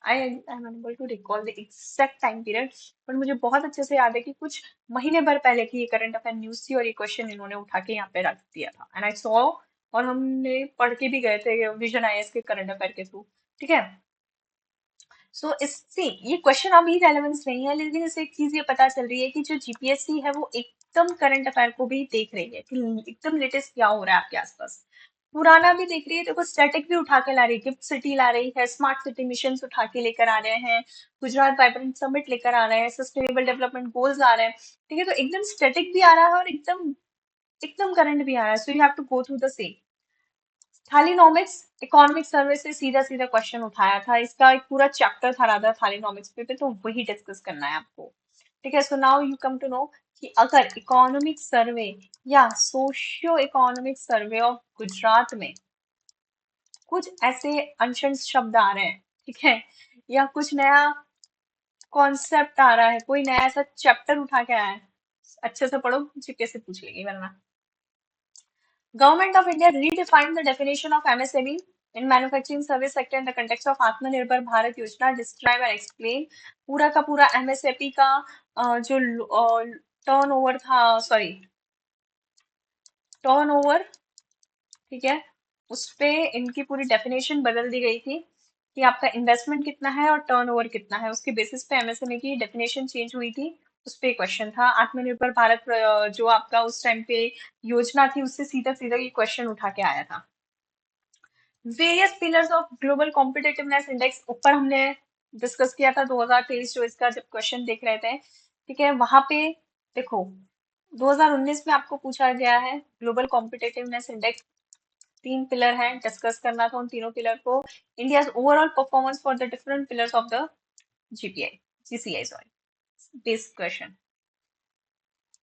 I am unable to recall the exact time period, पर मुझे बहुत अच्छे से याद है कि कुछ महीने भर पहले की ये करंट अफेयर न्यूज थी और ये क्वेश्चन इन्होंने उठा के यहाँ पे रख दिया था, एंड आई सॉ, और हमने पढ़ के भी गए थे विजन आईएएस के करंट अफेयर के थ्रू। ठीक है, सो इससे ये क्वेश्चन अभी रेलेवेंस नहीं है, लेकिन इससे एक चीज ये पता चल रही है कि जो जीपीएससी है वो एकदम करंट अफेयर को भी देख रही है कि एकदम लेटेस्ट क्या हो रहा है आपके आसपास। पुराना भी देख रही है, देखो स्टैटिक भी उठा के ला रही है, गिफ्ट सिटी ला रही है, स्मार्ट सिटी मिशन उठा के लेकर आ रहे हैं, गुजरात वाइब्रेंट समिट लेकर आ रहे हैं, सस्टेनेबल डेवलपमेंट गोल्स आ रहे हैं। ठीक है, तो एकदम स्टैटिक भी आ रहा है और एकदम एकदम करंट भी आ रहा है, so you have to go through the same. Thalinomics economic survey से सीधा सीधा क्वेश्चन उठाया था, इसका एक पूरा चैप्टर था राधा थालीनॉमिक्स पे, तो वही डिस्कस करना है आपको। ठीक है, so now you come to know कि अगर इकोनॉमिक सर्वे या socio economic survey of Gujarat में कुछ ऐसे अनशन शब्द आ रहे हैं, ठीक है, या कुछ नया कॉन्सेप्ट आ रहा है, कोई नया ऐसा चैप्टर उठा के आया है, अच्छे से पढ़ो, जीके से पूछ लेगी वरना। Government of India redefined the definition of MSME in manufacturing service sector in the context of आत्मनिर्भर भारत योजना। Describe and explain। पूरा का पूरा MSME का जो टर्नओवर था, सॉरी टर्नओवर, ठीक है, उस पे इनकी पूरी डेफिनेशन बदल दी गई थी कि आपका इन्वेस्टमेंट कितना है और टर्नओवर कितना है, उसके बेसिस पे एमएसएमई की डेफिनेशन चेंज हुई थी। उस पे क्वेश्चन था आत्मनिर्भर भारत जो आपका उस टाइम पे योजना थी, उससे सीधा सीधा ये क्वेश्चन उठा के आया था। Various pillars of global competitiveness index ऊपर हमने डिस्कस किया था 2023, जो इसका जब क्वेश्चन देख रहे थे। ठीक है, वहां पे देखो 2019 में आपको पूछा गया है ग्लोबल कॉम्पिटिटिवनेस इंडेक्स, 3 पिलर हैं, डिस्कस करना था उन तीनों पिलर को। India overall performance for the different pillars of the GPI GCI, sorry, basic question.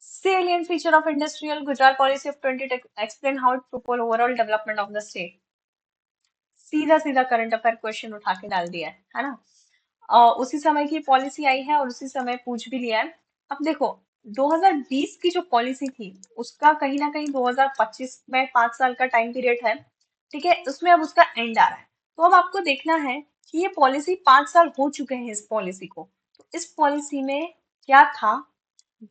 Salient feature of industrial Gujarat policy of 20 explain how it propel overall development of the state। सीधा सीधा current affair question उठा के डाल दिया है ना। उसी समय की पॉलिसी आई है और उसी समय पूछ भी लिया है। अब देखो 2020 की जो पॉलिसी थी उसका कहीं ना कहीं 2025 में 5 साल का टाइम पीरियड है, ठीक है, उसमें अब उसका एंड आ रहा है। तो अब आपको देखना है कि ये पॉलिसी 5 साल हो चुके हैं इस पॉलिसी को, तो इस पॉलिसी में क्या था,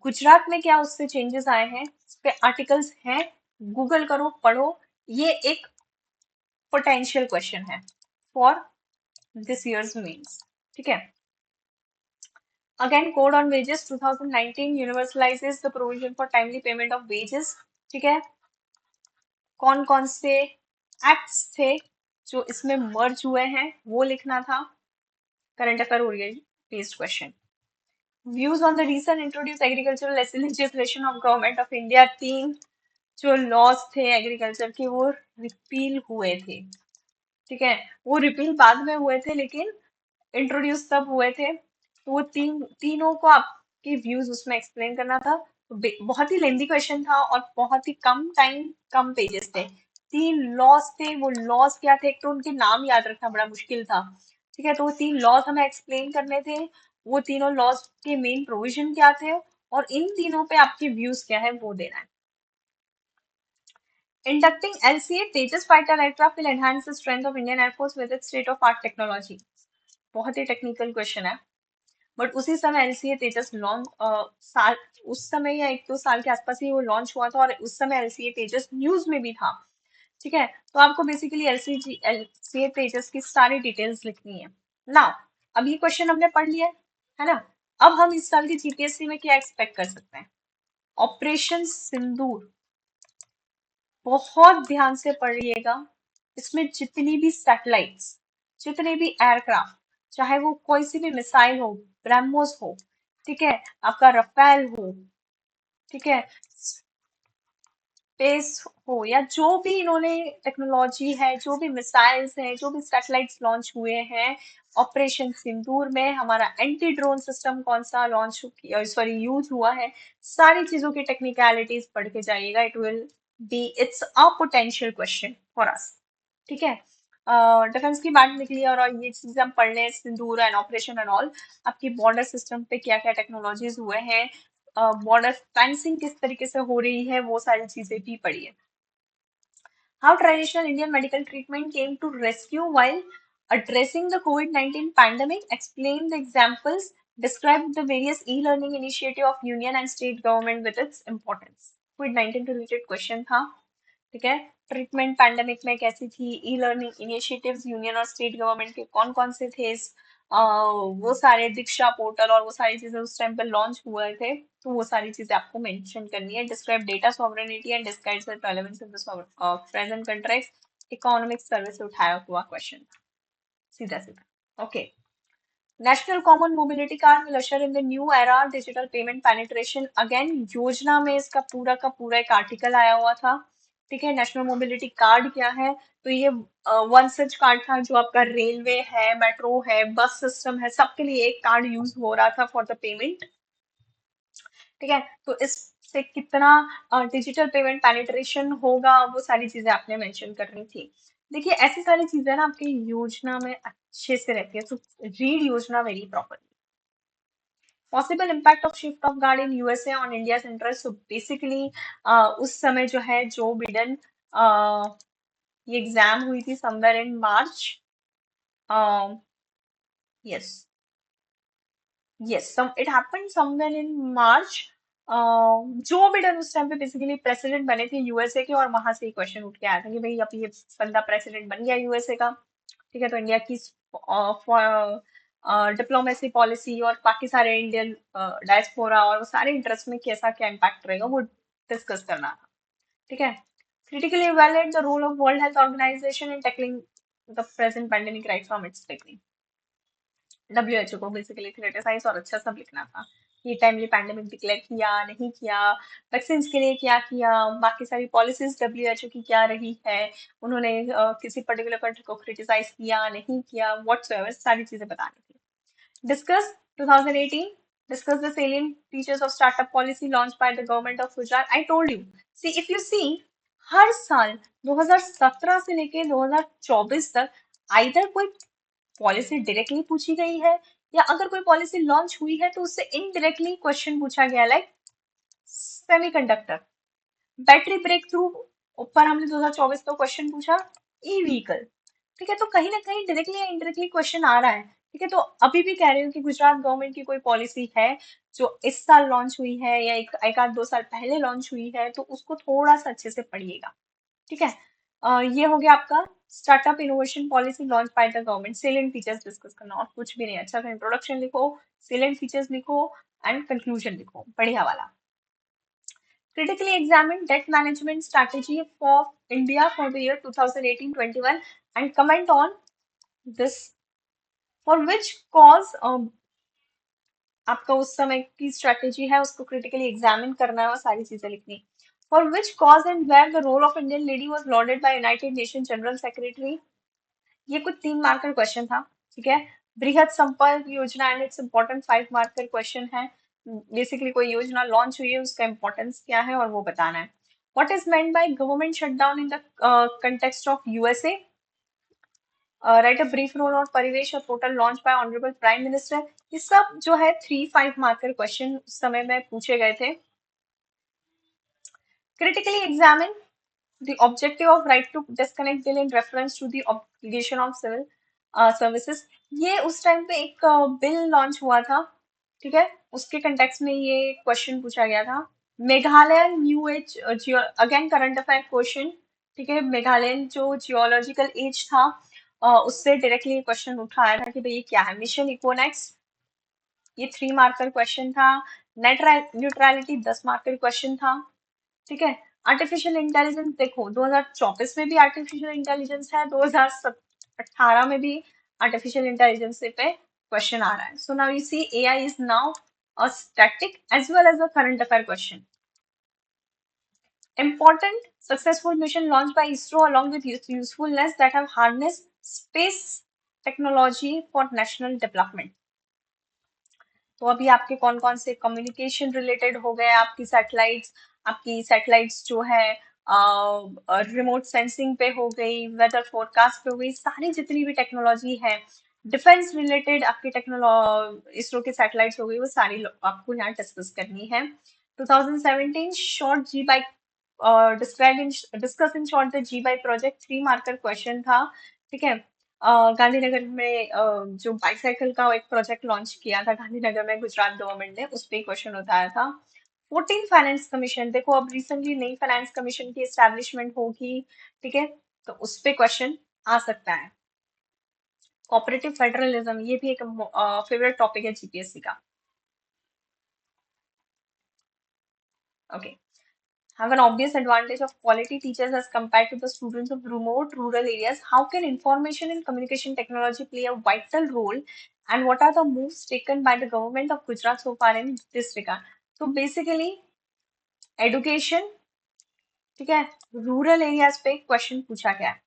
गुजरात में क्या उससे चेंजेस आए हैं, इस पे आर्टिकल्स हैं, गूगल करो, पढ़ो। ये एक पोटेंशियल क्वेश्चन है फॉर दिस ईयर्स मेंस। ठीक है, again code on wages 2019 universalises the provision for timely payment of wages. ठीक है, कौन कौन से एक्ट्स थे जो इसमें मर्ज हुए हैं वो लिखना था। Current affair oriented based question. Views on the recent introduce agricultural legislation of government of India. 3 जो लॉज थे एग्रीकल्चर के वो रिपील हुए थे। ठीक है, वो रिपील बाद में हुए थे लेकिन इंट्रोड्यूस तब हुए थे। तो वो तीनों को आपके व्यूज उसमें एक्सप्लेन करना था। तो बहुत ही लेंदी क्वेश्चन था और बहुत ही कम टाइम, कम पेजेस थे। 3 लॉज थे, वो लॉज क्या थे, एक तो उनके नाम याद रखना बड़ा मुश्किल था। ठीक है, तो वो 3 लॉज हमें एक्सप्लेन करने थे। वो तीनों लॉज के मेन प्रोविजन क्या थे और इन तीनों पे आपके व्यूज क्या है वो देना है। Inducting LCA Tejas fighter aircraft will enhance the strength of Indian Air Force with its state-of-art technology. बहुत ही टेक्निकल क्वेश्चन है, बट उसी समय एलसीए तेजस लॉन्च साल, उस समय या 1-2 साल के आसपास ही वो लॉन्च हुआ था और उस समय एलसीए तेजस न्यूज में भी था। ठीक है, तो आपको बेसिकली एलसीए तेजस की सारी डिटेल्स लिखनी है ना। अब ये क्वेश्चन हमने पढ़ लिया है ना। अब हम इस साल की जीपीएससी में क्या एक्सपेक्ट कर सकते हैं। ऑपरेशन सिंदूर, बहुत ध्यान से पढ़िएगा। इसमें जितनी भी सैटेलाइट्स, जितने भी एयरक्राफ्ट, चाहे वो कोई सी भी मिसाइल हो, ब्रह्मोस हो, ठीक है, आपका रफेल हो, ठीक है, स्पेस हो, या जो भी इन्होंने टेक्नोलॉजी है, जो भी मिसाइल्स हैं, जो भी सैटेलाइट्स लॉन्च हुए हैं, ऑपरेशन सिंदूर में हमारा एंटी ड्रोन सिस्टम कौन सा लॉन्च, सॉरी यूज हुआ है, सारी चीजों की टेक्निकलिटीज पढ़ के जाइएगा। It will B, it's a potential question for us. ठीक है, डिफेंस की बात निकली और ये चीजें हम पढ़ लें, सिंदूर एंड ऑपरेशन एंड ऑल। आपकी बॉर्डर सिस्टम पे क्या क्या टेक्नोलॉजीज हुए हैं, बॉर्डर फेंसिंग किस तरीके से हो रही है, वो सारी चीजें भी पढ़िए। How traditional Indian medical treatment came to rescue while addressing the COVID-19 pandemic. Explain the examples. Describe the various e-learning initiative of union and state government with its importance. COVID-19 related question था। ठीक है, treatment pandemic में कैसी थी, e learning initiatives union और state government के कौन कौन से थे, वो सारे दीक्षा पोर्टल और वो सारी चीजें उस टाइम पे लॉन्च हुए थे, तो वो सारी चीजें आपको मेंशन करनी है। Describe data sovereignty and describe the relevance of the present contract. Economic service से उठाया हुआ क्वेश्चन, सीधा सीधा। Okay, national common mobility card will usher in the new era digital payment penetration. Again योजना में इसका पूरा का पूरा एक आर्टिकल आया हुआ था। ठीक है, नेशनल मोबिलिटी कार्ड क्या है, तो ये वन सच कार्ड था जो आपका रेलवे है, मेट्रो है, बस सिस्टम है, सबके लिए एक कार्ड यूज हो रहा था फॉर द पेमेंट। ठीक है, तो इससे कितना डिजिटल पेमेंट पेनिट्रेशन होगा, वो सारी चीजें आपने मेंशन करनी थी। देखिए ऐसी सारी चीजें ना आपकी योजना में अच्छे से रहती है, तो रीड योजना very properly. Possible impact of shift of guard in USA on India's interest. So basically उस समय जो है जो बिडेन, ये एग्जाम हुई थी somewhere in March. Yes, yes, some it happened somewhere in March. जो बिडेन उस टाइम पे बेसिकली प्रेसिडेंट बने थे यूएसए के, और वहां से क्वेश्चन उठ के आया था कि भाई अब ये बंदा प्रेसिडेंट बन गया यूएसए का। ठीक है, तो इंडिया की डिप्लोमेसी पॉलिसी और बाकी सारे इंडियन डायस्पोरा और वो सारे इंटरेस्ट में कैसा क्या इम्पैक्ट रहेगा वो डिस्कस करना था। ठीक है, critically evaluate the role of World Health Organization in tackling the present pandemic right from its beginning. WHO को बेसिकली क्रिटिसाइज और अच्छा सब लिखना था। ये टाइमली पैंडेमिक डिक्लेयर किया नहीं किया, वैक्सीन के लिए क्या किया, बाकी सारी पॉलिसीज डब्ल्यूएचओ की क्या रही है, उन्होंने किसी पर्टिकुलर कंट्री को क्रिटिसाइज किया नहीं किया, व्हाटसोएवर सारी चीजें बतानी थी। Discuss 2018. Discuss the salient features of startup policy launched by the government of Gujarat. I told you. See, if you see, हर साल 2017 से लेके 2024 तक आइदर कोई पॉलिसी डायरेक्टली पूछी गई है, या अगर कोई पॉलिसी लॉन्च हुई है तो उससे इनडायरेक्टली क्वेश्चन पूछा गया। Like semiconductor battery breakthrough, ऊपर हमने 2024 का क्वेश्चन पूछा, ई व्हीकल। ठीक है, तो कहीं ना कहीं डायरेक्टली या इनडायरेक्टली क्वेश्चन आ रहा है। ठीक है, तो अभी भी कह रही हूँ कि गुजरात गवर्नमेंट की कोई पॉलिसी है जो इस साल लॉन्च हुई है या एक आध 2 साल पहले लॉन्च हुई है, तो उसको थोड़ा सा अच्छे से पढ़िएगा। ठीक है। ये हो गया आपका startup innovation policy launch by the government. Salient features discuss करना और कुछ भी नहीं, अच्छा सा इंट्रोडक्शन लिखो, सेलेंट फीचर्स लिखो एंड कंक्लूजन लिखो, बढ़िया वाला। Critically examine debt management strategy for India for the year 2018-21 and comment on this, for which cause आपका उस समय की स्ट्रेटेजी है उसको क्रिटिकली एग्जामिन करना है और सारी चीजें लिखनी। For which cause and where the role of Indian lady was lauded by United Nation general secretary. ये कुछ 3 मार्कर क्वेश्चन था। ठीक है। बृहद संपर्क योजना and it's important 5 marker question है। बेसिकली कोई योजना लॉन्च हुई है, उसका इंपॉर्टेंस क्या है और वो बताना है। What is meant by government shutdown in the context of USA. Right a brief roll on परिवेश और portal launch bye honourable prime minister. ये सब जो है 3 5 मार्कर क्वेश्चन उस समय में पूछे गए थे। Critically examine the objective of right to disconnect bill in reference to the obligation of civil services। ये उस टाइम पे एक बिल लॉन्च हुआ था। ठीक है, उसके कंटेक्स्ट में ये क्वेश्चन पूछा गया था। Meghalaya new age again current affair question. ठीक है, मेघालय जो जियोलॉजिकल एज था उससे डायरेक्टली क्वेश्चन उठाया था कि भाई ये क्या है। मिशन इकोनेक्स, ये 3 मार्कर क्वेश्चन था। नेट न्यूट्रलिटी 10 मार्कर क्वेश्चन था। ठीक है। आर्टिफिशियल इंटेलिजेंस देखो 2024 में भी आर्टिफिशियल इंटेलिजेंस है, 2018 में भी आर्टिफिशियल इंटेलिजेंस पे क्वेश्चन आ रहा है। So now you see AI is now a static as well as a current affair question. Important successful mission launched by ISRO along with usefulness that have harnessed space technology for national development। तो अभी आपके कौन कौन से communication related हो गए, आपकी satellites जो है रिमोट सेंसिंग पे हो गई, वेदर फोरकास्ट पे हो गई, सारी जितनी भी टेक्नोलॉजी है डिफेंस रिलेटेड आपकी टेक्नोलॉजी इसरो के सैटेलाइट्स हो गई, वो सारी आपको यहाँ डिस्कस करनी है। 2017 short G by describe in discuss in short the G by project. 3 marker question था। ठीक है। गांधीनगर में जो बाईसाइकिल का एक प्रोजेक्ट लॉन्च किया था गांधीनगर में गुजरात गवर्नमेंट ने, उस पे क्वेश्चन उठाया था। 14 फाइनेंस कमीशन, देखो अब रिसेंटली नई फाइनेंस कमीशन की एस्टेब्लिशमेंट होगी। ठीक है, तो उस पे क्वेश्चन आ सकता है। कोऑपरेटिव फेडरलिज्म, ये भी एक फेवरेट टॉपिक है जीपीएससी का। Okay. Have an obvious advantage of quality teachers as compared to the students of remote rural areas. How can information and communication technology play a vital role? And what are the moves taken by the government of Gujarat so far in this regard? So basically, education, ठीक है, rural areas पे question पूछा गया है।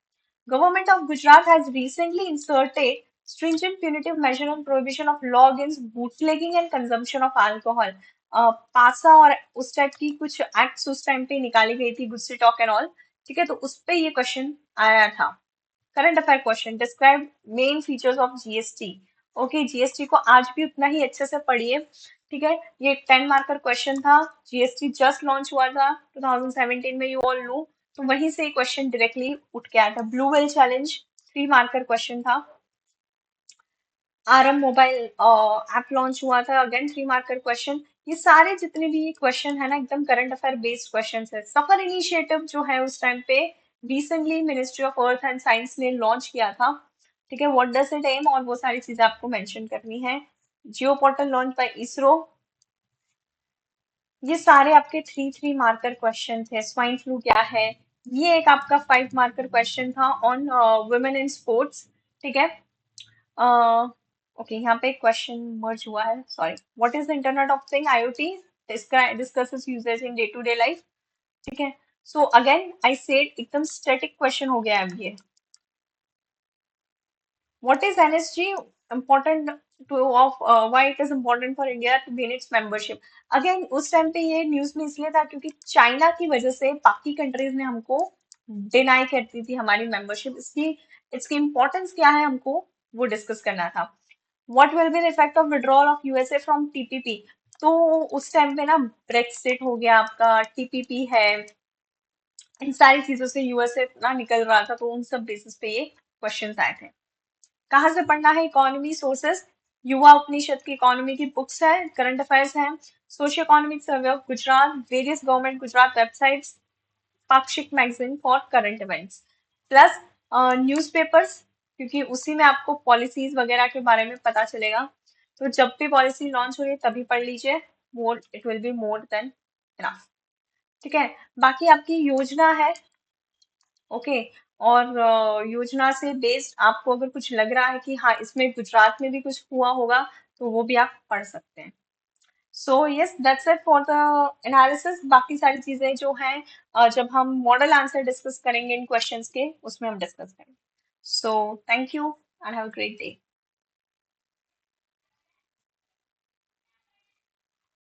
Government of Gujarat has recently inserted stringent punitive measure on prohibition of law against bootlegging and consumption of alcohol। पासा और उस type की कुछ एक्ट्स उस टाइम पे निकाली गई थी, गुस्सी टॉक एंड ऑल। ठीक है, तो उस पे ये क्वेश्चन आया था। Current affair question, describe main features of GST. Okay, GST को आज भी उतना ही अच्छे से पढ़िए। ठीक है, ये 10 मार्कर क्वेश्चन था। जीएसटी जस्ट लॉन्च हुआ था 2017 में, यू ऑल नो। तो वहीं से क्वेश्चन डायरेक्टली उठ के आया था। Blue whale challenge 3 marker question था। आरएम मोबाइल ऐप लॉन्च हुआ था, अगेन 3 मार्कर क्वेश्चन। ये सारे जितने भी क्वेश्चन है ना एकदम करंट अफेयर बेस्ड क्वेश्चन है। सफर इनिशिएटिव जो है उस टाइम पे recently ministry of earth and science ने लॉन्च किया था। ठीक है, व्हाट डज इट एम और वो सारी चीजें आपको मेंशन करनी है। Geo portal launch by ISRO. ये सारे आपके 3 3 मार्कर क्वेश्चन थे। स्वाइन फ्लू क्या है, ये एक आपका 5 मार्कर क्वेश्चन था ऑन वुमेन इन स्पोर्ट्स। ठीक है। ओके, यहाँ पे क्वेश्चन मर्ज हुआ है, sorry. What is the internet of thing IoT, discusses usages in day to day life. ठीक है। सो अगेन आई सेड एकदम स्टैटिक क्वेश्चन हो गया है अब ये। What is NSG important to of why it is important for India to gain its membership? Again उस time पे ये न्यूज में इसलिए था क्योंकि चाइना की वजह से बाकी कंट्रीज ने हमको डिनाई करती थी हमारी मेंबरशिप। इसकी इम्पोर्टेंस क्या है हमको वो डिस्कस करना था। What will be the effect of withdrawal of USA from TPP. तो उस टाइम पे ना ब्रेक्सिट हो गया, आपका टीपीपी है, इन सारी चीजों से यूएसए इतना निकल रहा था, तो उन सब बेसिस पे ये क्वेश्चंस आए थे। कहाँ से पढ़ना है? इकोनॉमी सोर्सेस, युवा उपनिषद की इकोनॉमी की बुक्स है, करंट अफेयर्स है, socio economic survey of Gujarat, various government Gujarat websites, पाक्षिक magazine for current events, plus newspapers, क्योंकि उसी में आपको पॉलिसीज वगैरह के बारे में पता चलेगा। तो जब भी पॉलिसी लॉन्च हो रही है तभी पढ़ लीजिए, more it will be more than enough. ठीक है, बाकी आपकी योजना है। ओके, और योजना से बेस्ड आपको अगर कुछ लग रहा है कि हाँ इसमें गुजरात में भी कुछ हुआ होगा, तो वो भी आप पढ़ सकते हैं। So yes, that's it for the analysis. बाकी सारी चीजें जो हैं जब हम मॉडल आंसर डिस्कस करेंगे इन क्वेश्चंस के, उसमें हम डिस्कस करेंगे। So thank you and have a great day.